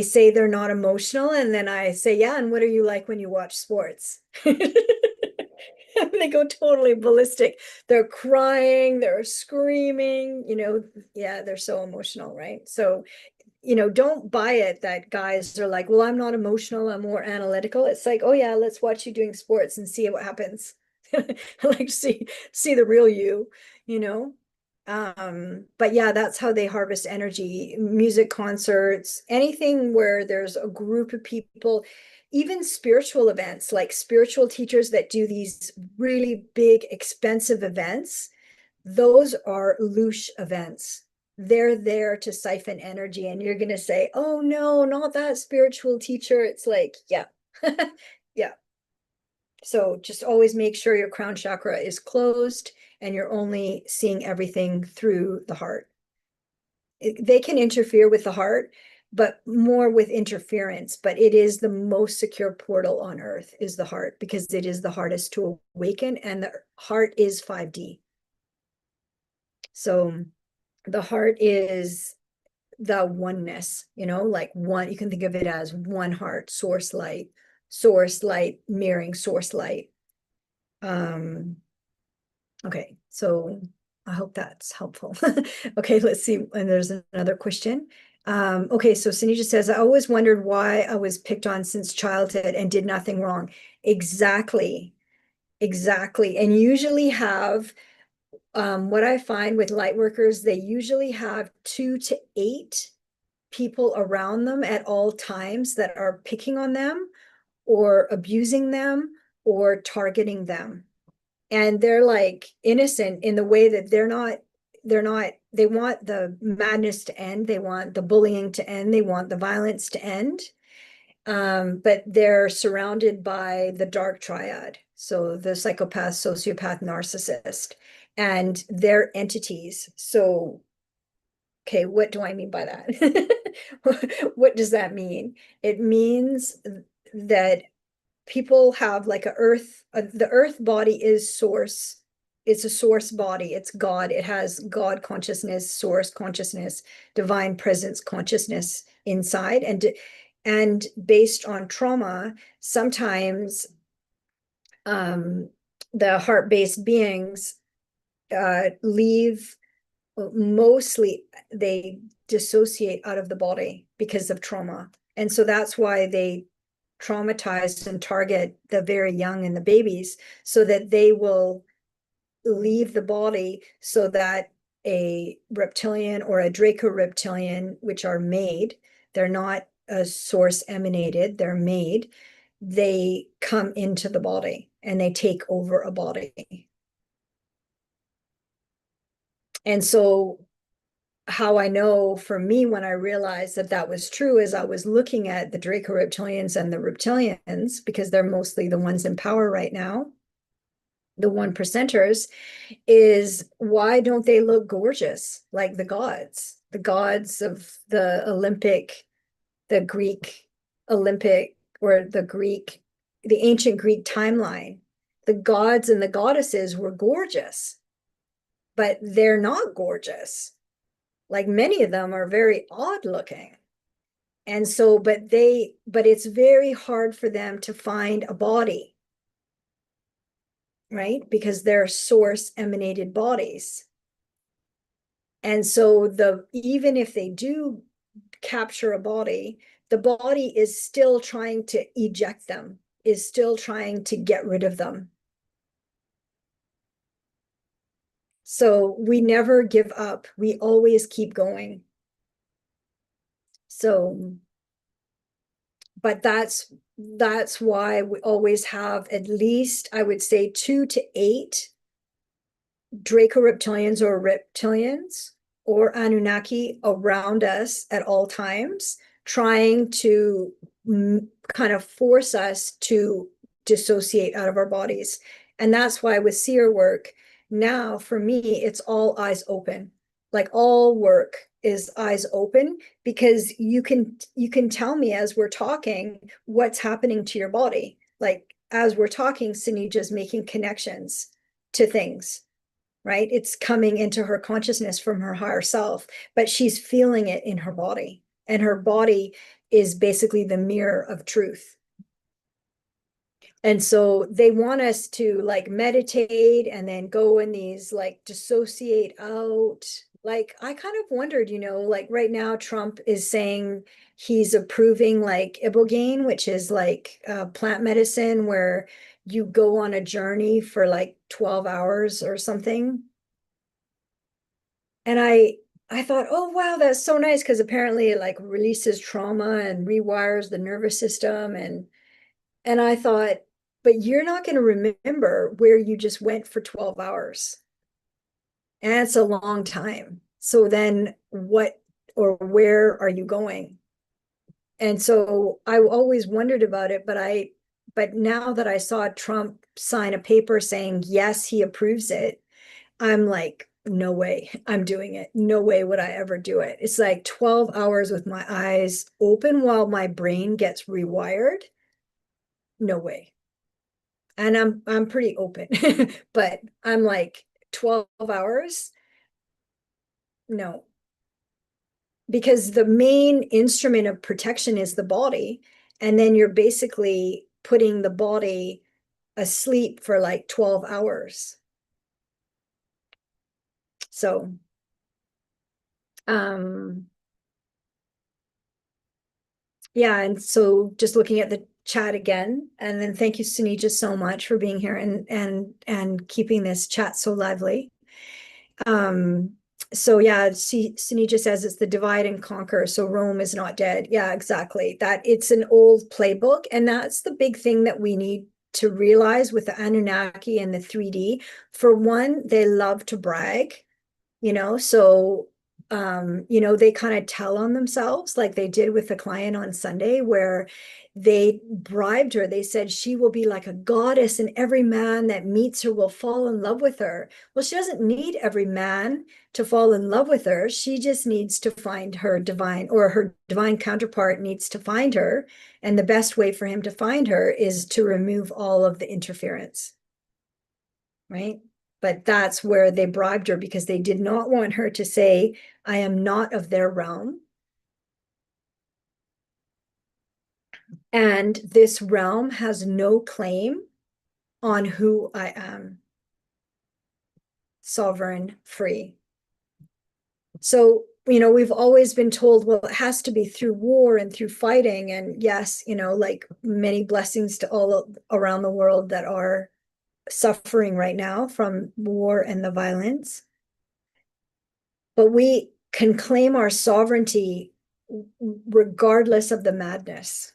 say they're not emotional, and then I say, yeah, and what are you like when you watch sports? They go totally ballistic. They're crying, they're screaming, yeah, they're so emotional, right? So, don't buy it that guys are like, well, I'm not emotional, I'm more analytical. It's like, oh yeah, let's watch you doing sports and see what happens. Like see the real you. But yeah, that's how they harvest energy. Music concerts, anything where there's a group of people, even spiritual events, like spiritual teachers that do these really big, expensive events, those are louche events. They're there to siphon energy, and you're going to say, oh no, not that spiritual teacher. It's like, yeah. Yeah. So just always make sure your crown chakra is closed and you're only seeing everything through the heart. They can interfere with the heart, but more with interference. But it is the most secure portal on earth is the heart, because it is the hardest to awaken, and the heart is 5D. So the heart is the oneness, like one, you can think of it as one heart, source light, mirroring source light. Okay, so I hope that's helpful. Okay, let's see. And there's another question. Okay, so Senija says, I always wondered why I was picked on since childhood and did nothing wrong. Exactly. And usually have, what I find with light workers, they usually have 2 to 8 people around them at all times that are picking on them or abusing them or targeting them. And they're like innocent in the way that they want the madness to end. They want the bullying to end. They want the violence to end. But they're surrounded by the dark triad. So the psychopath, sociopath, narcissist, and their entities. So, okay, what do I mean by that? What does that mean? It means that people have like the earth body is source. It's a source body. It's God. It has God consciousness, source consciousness, divine presence consciousness inside. And based on trauma, sometimes the heart-based beings leave, mostly they dissociate out of the body because of trauma. And so that's why they traumatize and target the very young and the babies, so that they will leave the body, so that a reptilian or a Draco reptilian, which are made, they're not a source emanated, they're made, they come into the body and they take over a body. And so how I know for me, when I realized that that was true, is I was looking at the Draco reptilians and the reptilians, because they're mostly the ones in power right now, the 1%ers, is why don't they look gorgeous like the gods of the Olympic, the Greek Olympic, or the ancient Greek timeline? The gods and the goddesses were gorgeous, but they're not gorgeous. Like, many of them are very odd looking. And so, but it's very hard for them to find a body, right? Because they're source emanated bodies. And so even if they do capture a body, the body is still trying to eject them, is still trying to get rid of them. So we never give up. We always keep going. So, but that's why we always have at least, I would say, 2 to 8 Draco reptilians or reptilians or Anunnaki around us at all times, trying to kind of force us to dissociate out of our bodies. And that's why with seer work, now for me, it's all eyes open. Like, all work is eyes open, because you can tell me as we're talking what's happening to your body. Like, as we're talking, Senija's making connections to things, right? It's coming into her consciousness from her higher self, but she's feeling it in her body, and her body is basically the mirror of truth. And so they want us to like meditate and then go in these like dissociate out. Like, I kind of wondered, like right now Trump is saying he's approving like ibogaine, which is like plant medicine where you go on a journey for like 12 hours or something. And I thought, oh wow, that's so nice, because apparently it like releases trauma and rewires the nervous system. And I thought, but you're not going to remember where you just went for 12 hours. And it's a long time. So then what or where are you going? And so I always wondered about it, but now that I saw Trump sign a paper saying, yes, he approves it, I'm like, no way I'm doing it. No way would I ever do it. It's like 12 hours with my eyes open while my brain gets rewired. No way. And I'm pretty open, but I'm like 12 hours. No, because the main instrument of protection is the body. And then you're basically putting the body asleep for like 12 hours. So, yeah. And so just looking at the chat again, and then thank you, Senija, so much for being here and keeping this chat so lively. So yeah, Senija says it's the divide and conquer. So Rome is not dead. Yeah, exactly. That it's an old playbook. And that's the big thing that we need to realize with the Anunnaki and the 3D. For one, they love to brag, so they kind of tell on themselves, like they did with the client on Sunday, where they bribed her. They said she will be like a goddess and every man that meets her will fall in love with her. Well, she doesn't need every man to fall in love with her. She just needs to find her divine, or her divine counterpart needs to find her. And the best way for him to find her is to remove all of the interference, right? But that's where they bribed her, because they did not want her to say, I am not of their realm. And this realm has no claim on who I am. sovereign, free. So, we've always been told, well, it has to be through war and through fighting. And yes, like many blessings to all around the world that are suffering right now from war and the violence. But we can claim our sovereignty regardless of the madness.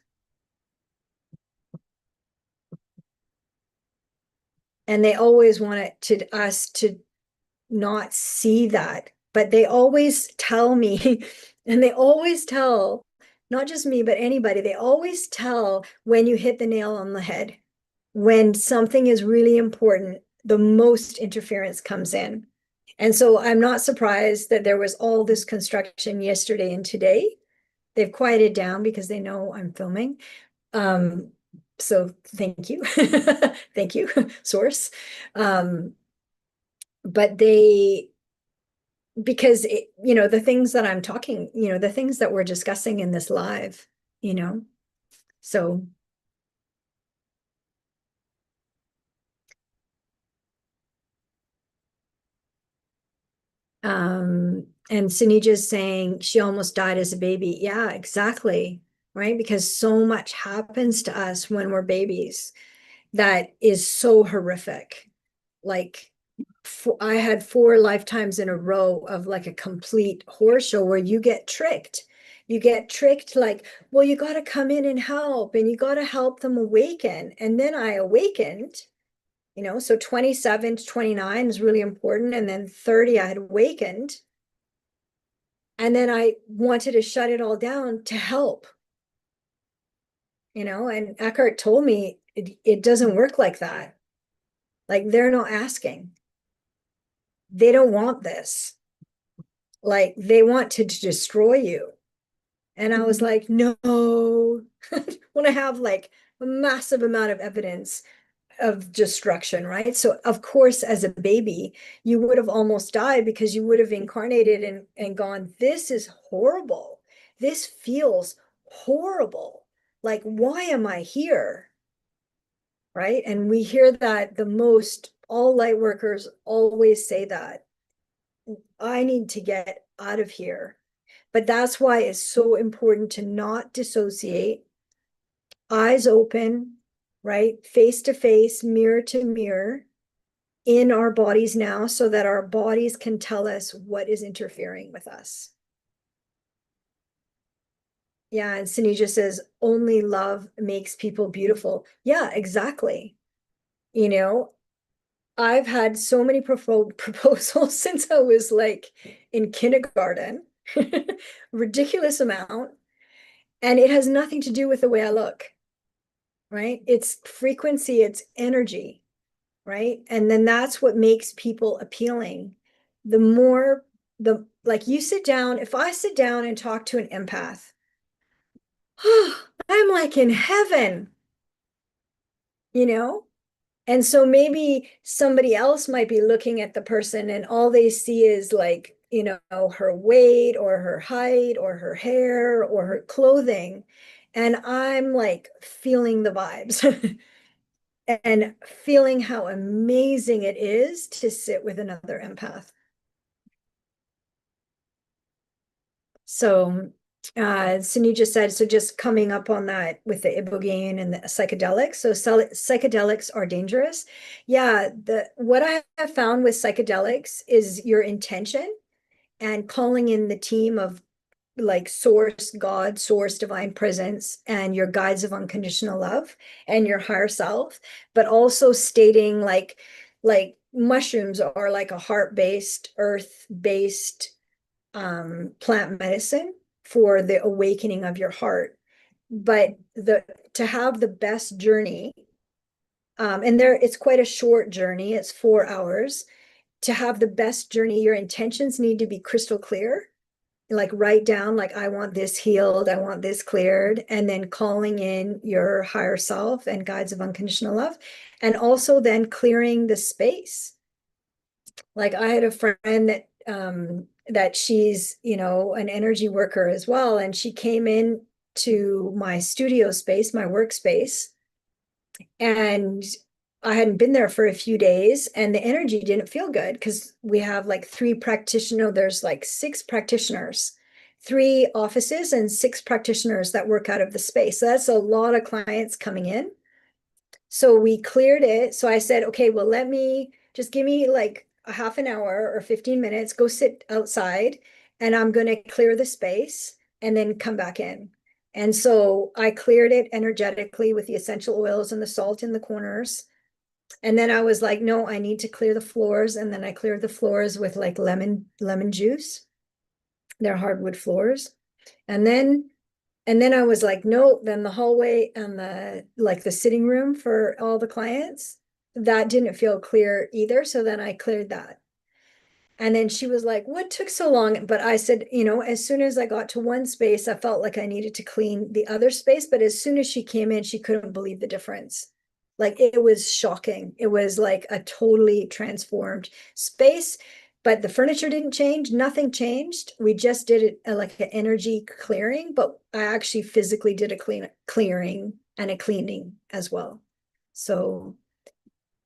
And they always want us to not see that. But they always tell me, and they always tell, not just me, but anybody, they always tell when you hit the nail on the head. When something is really important, the most interference comes in. And so I'm not surprised that there was all this construction yesterday and today. They've quieted down because they know I'm filming. So thank you. Thank you, source. But because the things that I'm talking, the things that we're discussing in this live, so and Senija's saying she almost died as a baby. Yeah, exactly. Right. Because so much happens to us when we're babies that is so horrific. Like I had 4 lifetimes in a row of like a complete horror show where you get tricked. You get tricked like, well, you got to come in and help and you got to help them awaken. And then I awakened, so 27 to 29 is really important. And then 30, I had awakened. And then I wanted to shut it all down to help, and Eckhart told me it doesn't work like that. Like they're not asking. They don't want this. Like they want to destroy you. And I was like, no, when I have like a massive amount of evidence of destruction, right? So of course, as a baby, you would have almost died because you would have incarnated and gone, this is horrible. This feels horrible. Like, why am I here? Right? And we hear that the most, all light workers always say that. I need to get out of here. But that's why it's so important to not dissociate, eyes open, right? Face to face, mirror to mirror in our bodies now so that our bodies can tell us what is interfering with us. Yeah, and Senija says, only love makes people beautiful. Yeah, exactly. I've had so many proposals since I was like in kindergarten, ridiculous amount. And it has nothing to do with the way I look, right? It's frequency, it's energy, right? And then that's what makes people appealing. The more, like you sit down, if I sit down and talk to an empath, I'm like in heaven, you know? And so maybe somebody else might be looking at the person and all they see is like, her weight or her height or her hair or her clothing. And I'm like feeling the vibes and feeling how amazing it is to sit with another empath. So Senija said, so just coming up on that with the ibogaine and the psychedelics. So psychedelics are dangerous. Yeah, what I have found with psychedelics is your intention and calling in the team of like source, God, source, divine presence, and your guides of unconditional love and your higher self, but also stating like mushrooms are like a heart-based, earth-based plant medicine for the awakening of your heart. But to have the best journey, and it's quite a short journey, it's 4 hours. To have the best journey, your intentions need to be crystal clear. Like write down, like, I want this healed, I want this cleared, and then calling in your higher self and guides of unconditional love, and also then clearing the space. Like I had a friend that she's, an energy worker as well. And she came in to my studio space, my workspace. And I hadn't been there for a few days and the energy didn't feel good because we have like there's like 6 practitioners, 3 offices and 6 practitioners that work out of the space. So that's a lot of clients coming in. So we cleared it. So I said, okay, well, give me like a half an hour or 15 minutes, go sit outside, and I'm going to clear the space and then come back in. And so I cleared it energetically with the essential oils and the salt in the corners. And then I was like, no, I need to clear the floors. And then I cleared the floors with like lemon juice. They're hardwood floors. And then I was like, no, then the hallway and the sitting room for all the clients, that didn't feel clear either. So then I cleared that. And then she was like, what took so long? But I said, as soon as I got to one space, I felt like I needed to clean the other space. But as soon as she came in, she couldn't believe the difference. Like it was shocking. It was like a totally transformed space, but the furniture didn't change. Nothing changed. We just did it like an energy clearing, but I actually physically did a clearing and a cleaning as well. So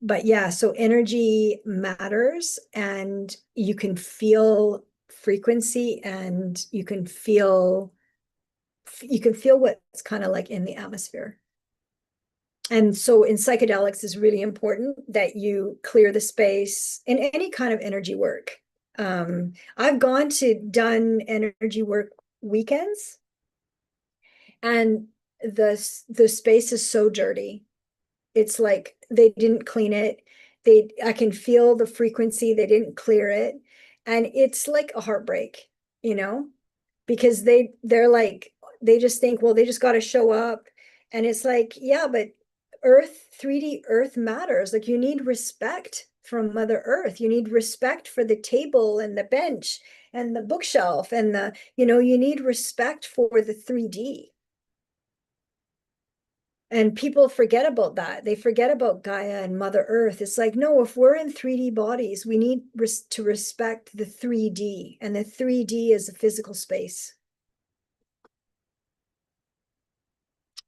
but yeah, so energy matters and you can feel frequency and you can feel what's kind of like in the atmosphere. And so in psychedelics is really important that you clear the space in any kind of energy work. I've done energy work weekends and the space is so dirty. It's like they didn't clean it. I can feel the frequency. They didn't clear it. And it's like a heartbreak, you know, because they're like, they just think, well, they just got to show up. And it's like, yeah, but Earth, 3D Earth matters. Like you need respect from Mother Earth. You need respect for the table and the bench and the bookshelf and you need respect for the 3D. And people forget about that. They forget about Gaia and Mother Earth. It's like, no, if we're in 3D bodies, we need to respect the 3D, and the 3D is a physical space.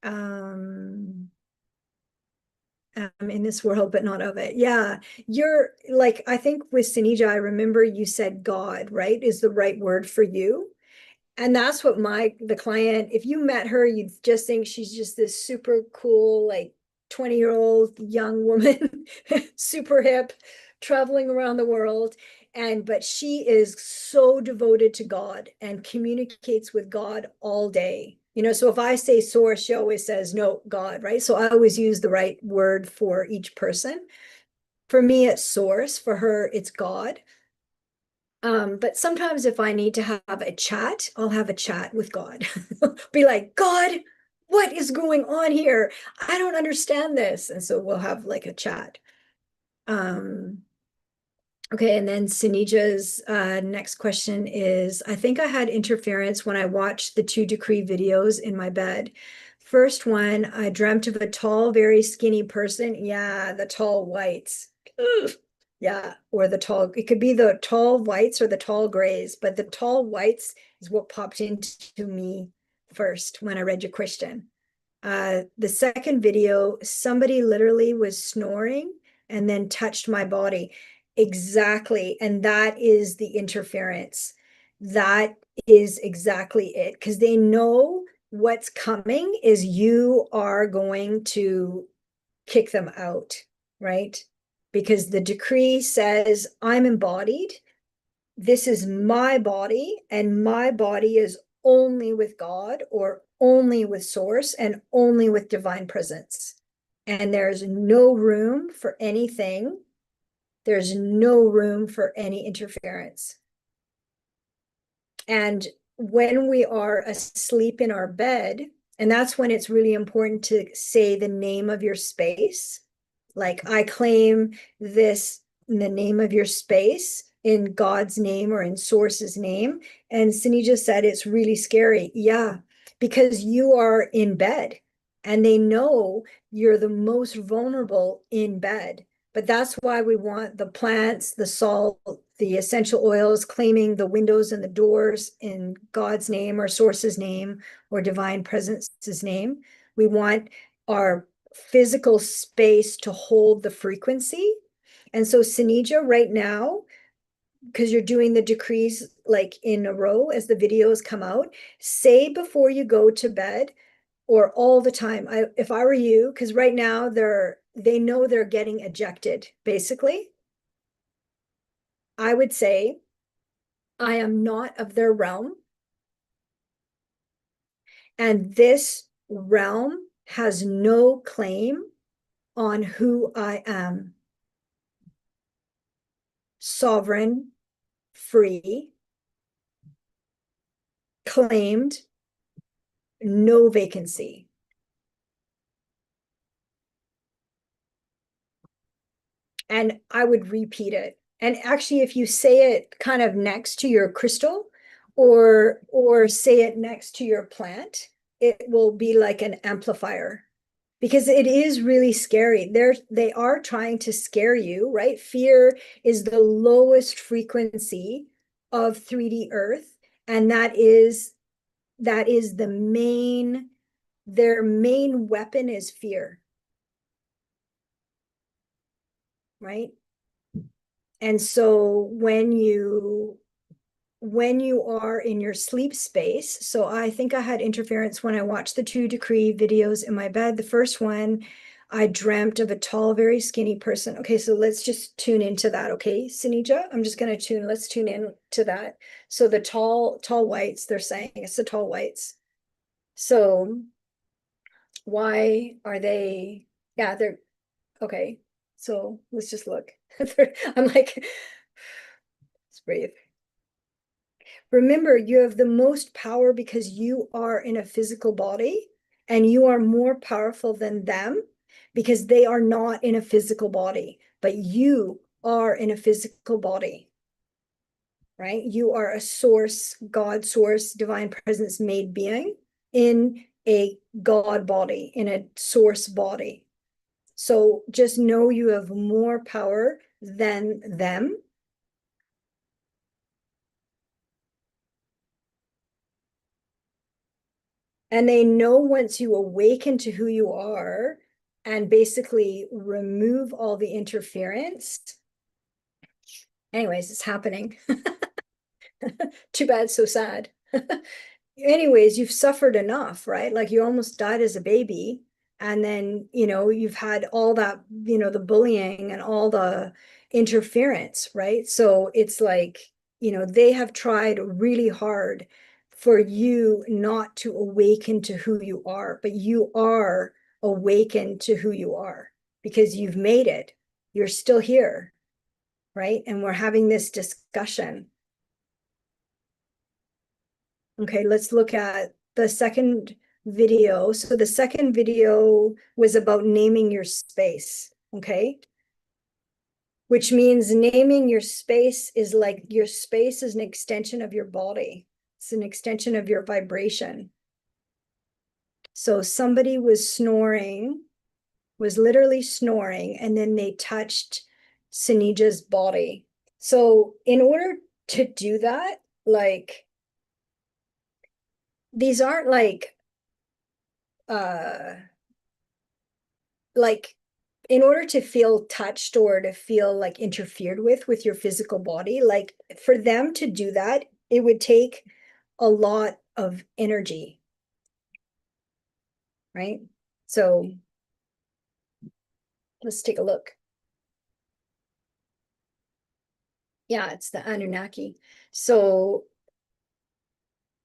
I'm in this world, but not of it. Yeah, you're like, I think with Senija, I remember you said God, right, is the right word for you. And that's what the client, if you met her, you'd just think she's just this super cool, like 20-year-old young woman, super hip, traveling around the world. But she is so devoted to God and communicates with God all day. So if I say source, she always says, no, God, right? So I always use the right word for each person. For me, it's source. For her, it's God. But sometimes if I need to have a chat, I'll have a chat with God. Be like, God, what is going on here? I don't understand this. And so we'll have like a chat. Okay, and then Senija's next question is, I think I had interference when I watched the 2 decree videos in my bed. First one, I dreamt of a tall, very skinny person. Yeah, the tall whites. Ugh. Yeah, or it could be the tall whites or the tall grays, but the tall whites is what popped into me first when I read your question. The second video, somebody literally was snoring and then touched my body. Exactly. And that is the interference. That is exactly it. Because they know what's coming is you are going to kick them out, right? Because the decree says, I'm embodied. This is my body, and my body is only with God or only with source and only with divine presence. And there's no room for anything. There's no room for any interference. And when we are asleep in our bed, and that's when it's really important to say the name of your space. Like, I claim this in the name of your space, in God's name or in Source's name. And Senija said it's really scary. Yeah, because you are in bed and they know you're the most vulnerable in bed. But that's why we want the plants, the salt, the essential oils, claiming the windows and the doors in God's name or Source's name or divine presence's name. We want our physical space to hold the frequency. And so Senija right now, because you're doing the decrees like in a row as the videos come out, say before you go to bed or all the time. If I were you, because right now they know they're getting ejected, basically. I would say, I am not of their realm, and this realm has no claim on who I am. Sovereign, free, claimed, no vacancy. And I would repeat it. And actually, if you say it kind of next to your crystal or say it next to your plant, it will be like an amplifier, because it is really scary. They are trying to scare you, right? Fear is the lowest frequency of 3D Earth, and that is the main, their main weapon is fear, right? And so when you are in your sleep space, so I think I had interference when I watched the 2 decree videos in my bed. The first one, I dreamt of a tall, very skinny person. Okay, so let's just tune into that. Okay, Senija, I'm just going to let's tune in to that. So the tall whites, they're saying it's the tall whites. So why are they, yeah, they're, okay. So let's just look. I'm like, let's breathe. Remember, you have the most power because you are in a physical body, and you are more powerful than them because they are not in a physical body, but you are in a physical body, right? You are a source, God source, divine presence made being in a God body, in a source body. So just know you have more power than them. And they know once you awaken to who you are and basically remove all the interference. Anyways, it's happening. Too bad, so sad. Anyways, you've suffered enough, right? Like you almost died as a baby. And then, you've had all that, the bullying and all the interference, right? So it's like, they have tried really hard for you not to awaken to who you are, but you are awakened to who you are because you've made it. You're still here, right? And we're having this discussion. Okay, let's look at the second video. So the second video was about naming your space, okay? Which means naming your space is like your space is an extension of your body. It's an extension of your vibration. So somebody was snoring, was literally snoring, and then they touched Senija's body. So in order to do that, like, these aren't like in order to feel touched or to feel like interfered with your physical body, like for them to do that, it would take a lot of energy, right? So let's take a look. Yeah, it's the Anunnaki. So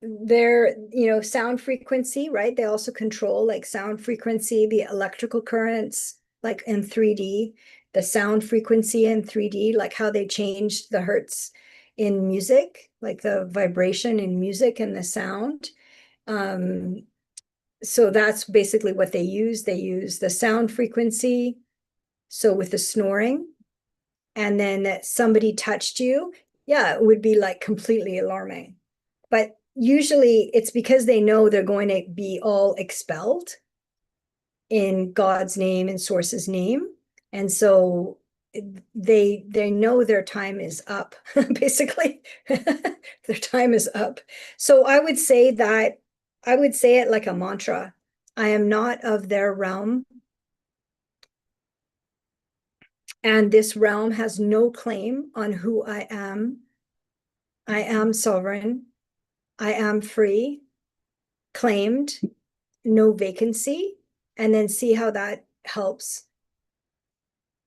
their, sound frequency, right? They also control like sound frequency, the electrical currents, like in 3D, the sound frequency in 3D, like how they changed the hertz in music, like the vibration in music and the sound. So that's basically what they use. They use the sound frequency. So with the snoring, and then that somebody touched you, yeah, it would be like completely alarming. But usually it's because they know they're going to be all expelled in God's name and source's name. And so they know their time is up, basically. Their time is up. So I would say it like a mantra. I am not of their realm. And this realm has no claim on who I am. I am sovereign. I am free, claimed, no vacancy. And then see how that helps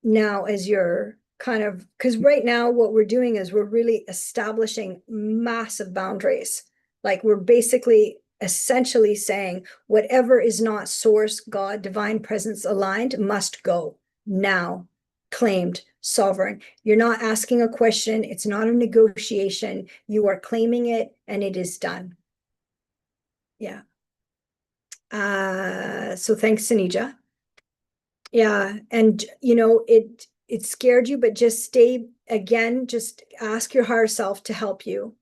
now as you're kind of, because right now what we're doing is we're really establishing massive boundaries. Like we're basically essentially saying whatever is not source, God, divine presence aligned must go now, claimed, sovereign. You're not asking a question. It's not a negotiation. You are claiming it and it is done. Yeah. So thanks, Senija. Yeah, and you know, it scared you, but just stay again, just ask your higher self to help you.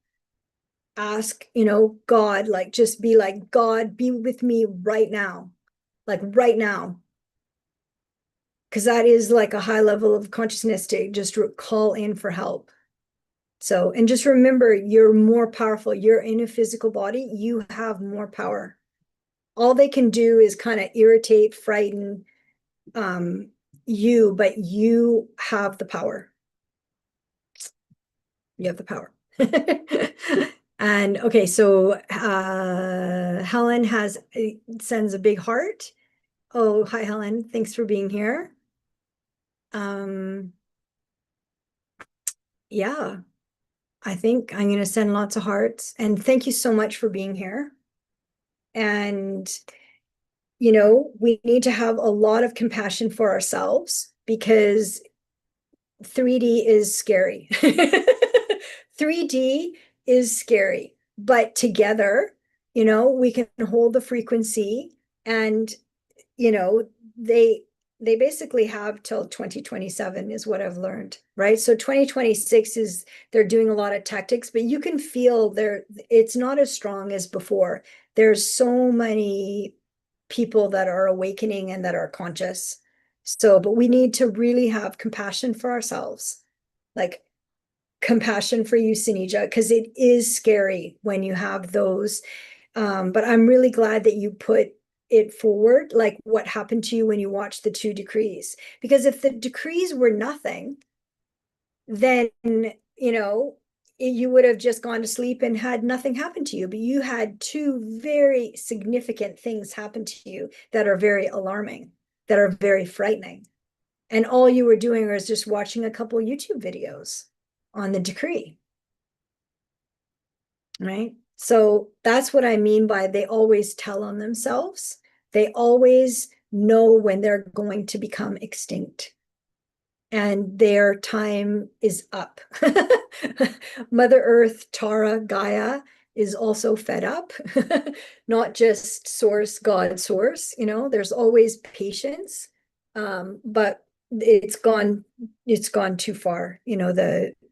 Ask, you know, God, like just be like, God, be with me right now. Like right now. Because that is like a high level of consciousness to just call in for help. So, and just remember, you're more powerful. You're in a physical body, you have more power. All they can do is kind of irritate, frighten, you, but you have the power. You have the power. And okay, so Helen has sends a big heart. Oh, hi Helen, thanks for being here. Yeah, I think I'm gonna send lots of hearts, and thank you so much for being here. And you know, we need to have a lot of compassion for ourselves because 3D is scary. 3D is scary, but together, you know, we can hold the frequency and, you know, they basically have till 2027 is what I've learned, right? So 2026 is they're doing a lot of tactics, but you can feel it's not as strong as before. There's so many people that are awakening and that are conscious. So, but we need to really have compassion for ourselves, like compassion for you, Senija, because it is scary when you have those. But I'm really glad that you put it forward, like what happened to you when you watched the 2 decrees. Because if the decrees were nothing, then, you know, you would have just gone to sleep and had nothing happen to you. But you had 2 very significant things happen to you that are very alarming, that are very frightening. And all you were doing was just watching a couple YouTube videos on the decree. Right? So that's what I mean by they always tell on themselves. They always know when they're going to become extinct and their time is up. Mother Earth, Tara, Gaia is also fed up, not just source, God source, you know, there's always patience. But it's gone too far, you know,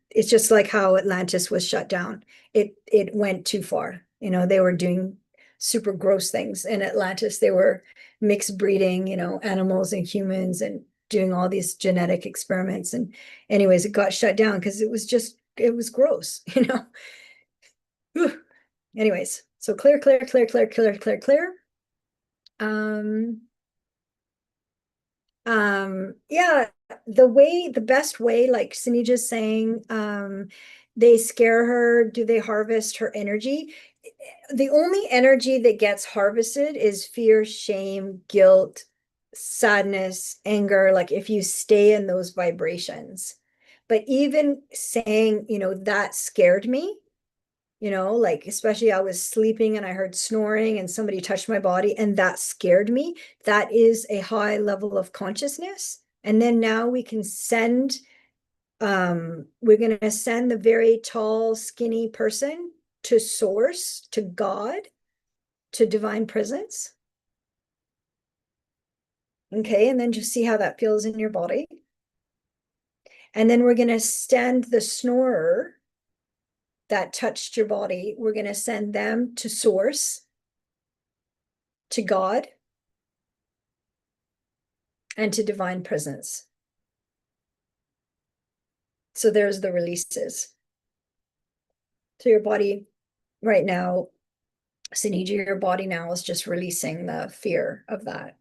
it's just like how Atlantis was shut down. It went too far, you know, they were doing super gross things in Atlantis. They were mixed breeding, you know, animals and humans and doing all these genetic experiments. And anyways, it got shut down because it was gross, you know. Whew. Anyways, so clear. Yeah, the best way, like Sinija's saying, they scare her. Do they harvest her energy? The only energy that gets harvested is fear, shame, guilt, sadness, anger, like if you stay in those vibrations. But even saying, you know, that scared me, you know, like especially I was sleeping and I heard snoring and somebody touched my body and that scared me. That is a high level of consciousness. And then now we can send, we're going to send the very tall, skinny person to source, to God, to divine presence. Okay, and then just see how that feels in your body. And then we're going to send the snorer that touched your body, we're going to send them to source, to God, and to divine presence. So there's the releases. So your body right now, Senija, your body now is just releasing the fear of that.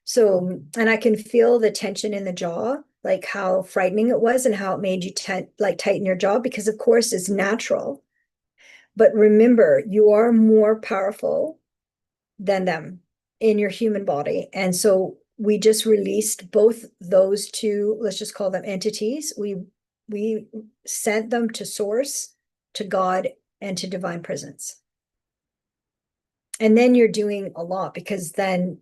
So, and I can feel the tension in the jaw. like how frightening it was and how it made you tighten your jaw, because of course it's natural. But remember, you are more powerful than them in your human body. And so we just released both those two, let's just call them entities. We sent them to source, to God, and to divine presence. And then you're doing a lot, because then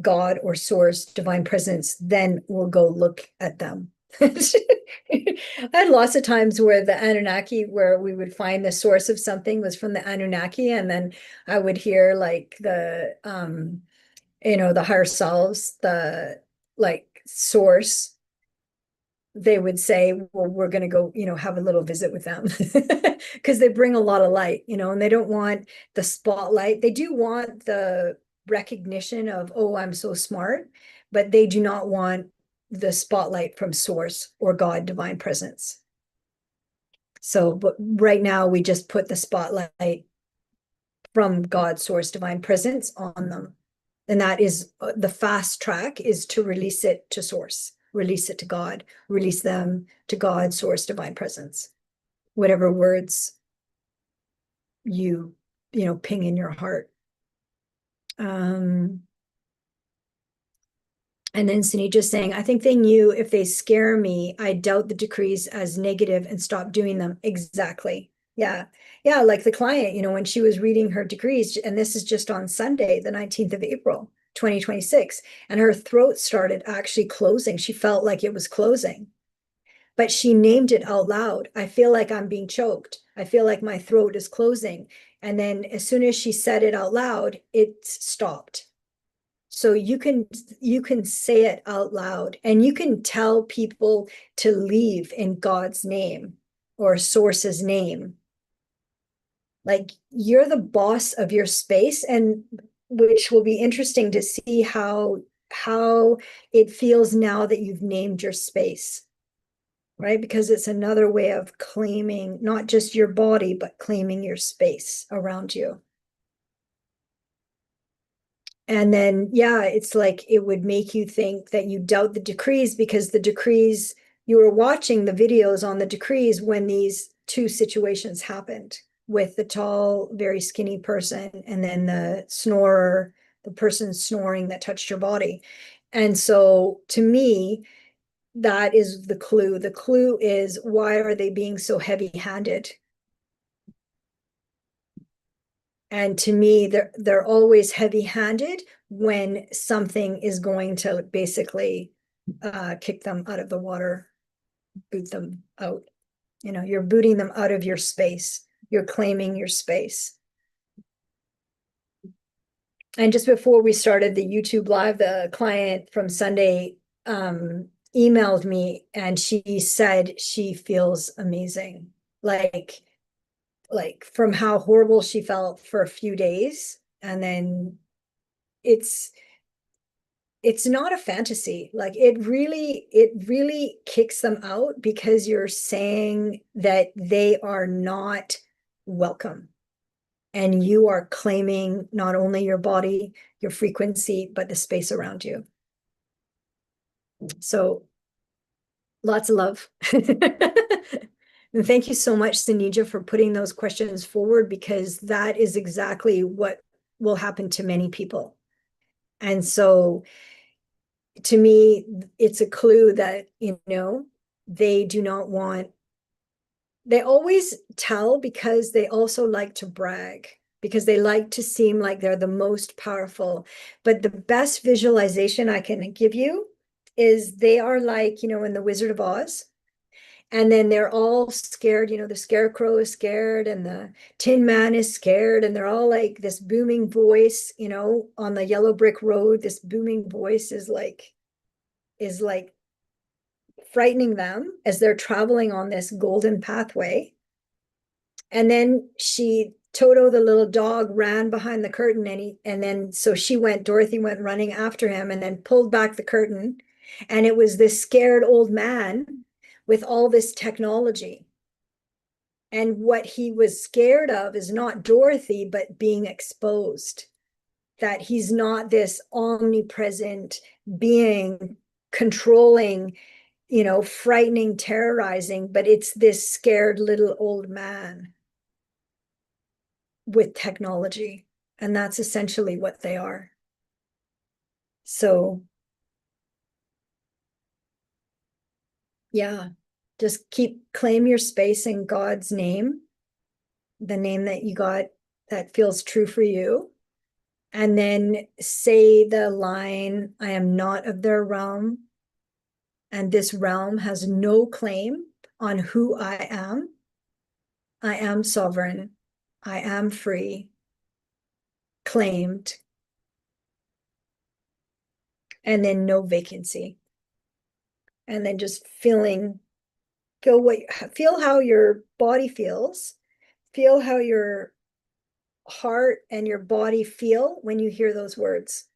God or source, divine presence, then will go look at them. I had lots of times where the Anunnaki, where we would find the source of something was from the Anunnaki, and then I would hear like the the higher selves, the like source, they would say, well, we're going to go, have a little visit with them, because they bring a lot of light, and they don't want the spotlight. They do want the recognition of, oh, I'm so smart, but they do not want the spotlight from source or God, divine presence. So, but right now we just put the spotlight from God, source, divine presence on them. And that is the fast track, is to release it to source, release it to God, release them to God, source, divine presence, whatever words you ping in your heart. And then Senija saying, I think they knew if they scare me, I doubt the decrees as negative and stop doing them. Exactly. Yeah. Yeah. Like the client, when she was reading her decrees, and this is just on Sunday, the 19th of April, 2026, and her throat started actually closing. She felt like it was closing, but she named it out loud. I feel like I'm being choked. I feel like my throat is closing. And then as soon as she said it out loud, it stopped. So you can say it out loud, and you can tell people to leave in God's name or source's name. Like, you're the boss of your space, and which will be interesting to see how it feels now that you've named your space, right? Because it's another way of claiming not just your body, but claiming your space around you. And then, yeah, it's like it would make you think that you doubt the decrees, because the decrees, you were watching the videos on the decrees when these two situations happened, with the tall, very skinny person, and then the snorer, the person snoring that touched your body. And so to me, that is the clue. The clue is, why are they being so heavy-handed? And to me, they're always heavy-handed when something is going to basically kick them out of the water, boot them out. You're booting them out of your space. You're claiming your space. And just before we started the YouTube live, the client from Sunday emailed me, and she said she feels amazing. Like from how horrible she felt for a few days, and then it's not a fantasy. Like, it really kicks them out, because you're saying that they are not welcome, and you are claiming not only your body, your frequency, but the space around you. So lots of love. And thank you so much, Senija, for putting those questions forward, because that is exactly what will happen to many people. And so to me, it's a clue that, they do not want, they always tell, because they also like to brag, because they like to seem like they're the most powerful. But the best visualization I can give you is, they are like, in the Wizard of Oz. And then they're all scared, the scarecrow is scared, and the tin man is scared, and they're all like this booming voice, on the yellow brick road. This booming voice is like frightening them as they're traveling on this golden pathway. And then Toto, the little dog, ran behind the curtain, and then so Dorothy went running after him, and then pulled back the curtain, and it was this scared old man with all this technology. And what he was scared of is not Dorothy, but being exposed, that he's not this omnipresent being controlling frightening, terrorizing, but it's this scared little old man with technology. And that's essentially what they are. So, yeah, just claim your space in God's name, the name that you got that feels true for you. And then say the line, I am not of their realm. And this realm has no claim on who I am. I am sovereign. I am free, claimed, and then no vacancy. And then just feel how your body feels, feel how your heart and your body feel when you hear those words,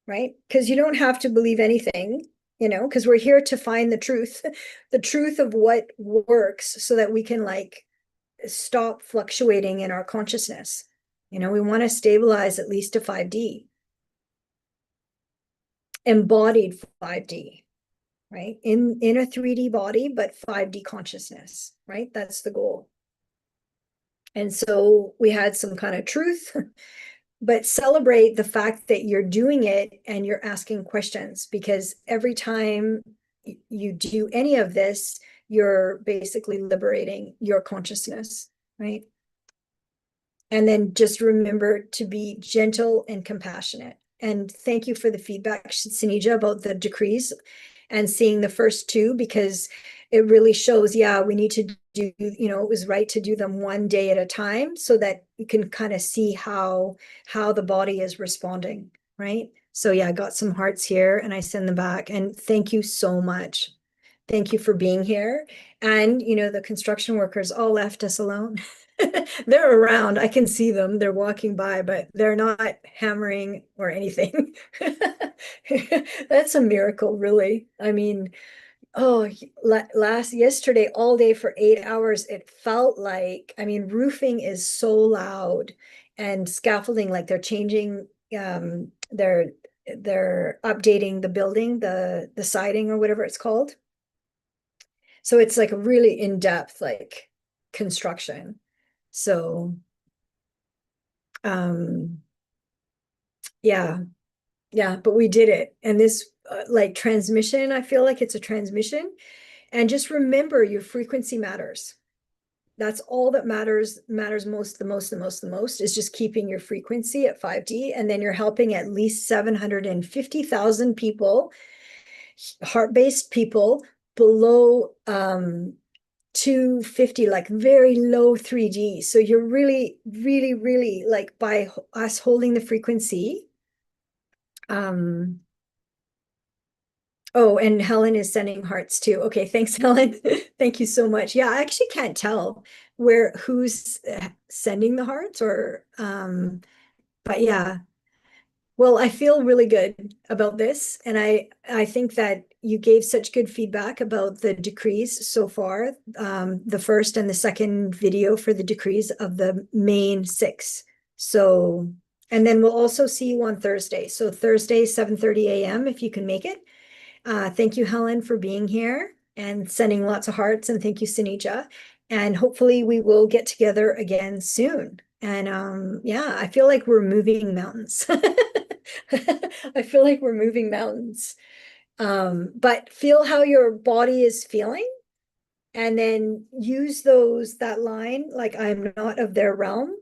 right? Because you don't have to believe anything, because we're here to find the truth, the truth of what works so that we can stop fluctuating in our consciousness. We want to stabilize at least to 5D, embodied 5D, right? In a 3D body, but 5D consciousness, right? That's the goal. And so we had some kind of truth, but celebrate the fact that you're doing it and you're asking questions, because every time you do any of this, you're basically liberating your consciousness, right? And then just remember to be gentle and compassionate. And thank you for the feedback, Senija, about the decrees and seeing the first two, because it really shows, yeah, we need to do, it was right to do them one day at a time so that you can kind of see how the body is responding, right? So yeah, I got some hearts here and I send them back. And thank you so much. Thank you for being here. And, the construction workers all left us alone. They're around. I can see them. They're walking by, but they're not hammering or anything. That's a miracle, really. I mean, yesterday, all day for 8 hours, it felt like, roofing is so loud, and scaffolding, like they're changing, they're updating the building, the siding or whatever it's called. So it's like a really in-depth, construction. So, yeah, but we did it. And this, transmission, I feel like it's a transmission. And just remember, your frequency matters. That's all that matters most, the most is just keeping your frequency at 5D. And then you're helping at least 750,000 people, heart-based people below 250, like very low 3D. So you're really, really, really, by us holding the frequency. Oh, and Helen is sending hearts too. Okay, thanks, Helen. Thank you so much. Yeah, I actually can't tell who's sending the hearts but yeah. Well, I feel really good about this, and I think that you gave such good feedback about the decrees so far, the first and the second video for the decrees of the main 6. So, and then we'll also see you on Thursday. So Thursday, 7:30 a.m. if you can make it. Thank you, Helen, for being here and sending lots of hearts, and thank you, Senija. And hopefully we will get together again soon. And yeah, I feel like we're moving mountains. I feel like we're moving mountains. But feel how your body is feeling, and then use that line, like, I'm not of their realm.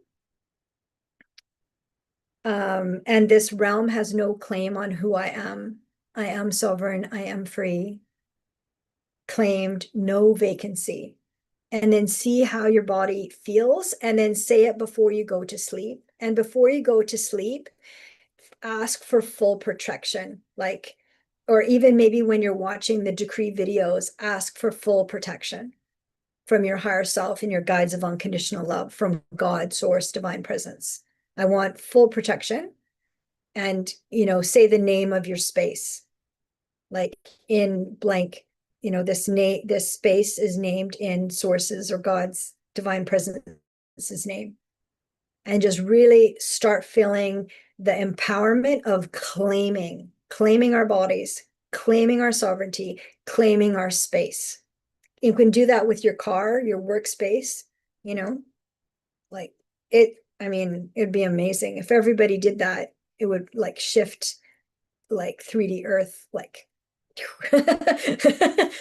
And this realm has no claim on who I am. I am sovereign. I am free. Claimed, no vacancy. And then see how your body feels, and then say it before you go to sleep. And before you go to sleep, ask for full protection, or even maybe when you're watching the decree videos, ask for full protection from your higher self and your guides of unconditional love, from God, source, divine presence. I want full protection. And, say the name of your space, like in blank, this space is named in sources or God's divine presence's name. And just really start feeling the empowerment of claiming our bodies, claiming our sovereignty, claiming our space. You can do that with your car, your workspace, you know, like I mean, it'd be amazing if everybody did that. It would like shift like 3D Earth, like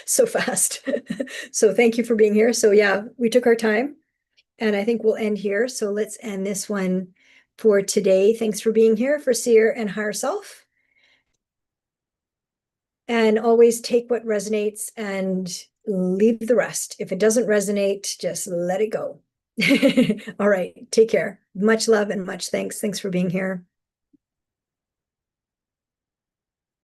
so fast. So thank you for being here. So yeah, we took our time and I think we'll end here. So let's end this one for today. Thanks for being here for Seer and Higher Self. And always take what resonates and leave the rest. If it doesn't resonate, just let it go. All right, take care. Much love and much thanks. Thanks for being here.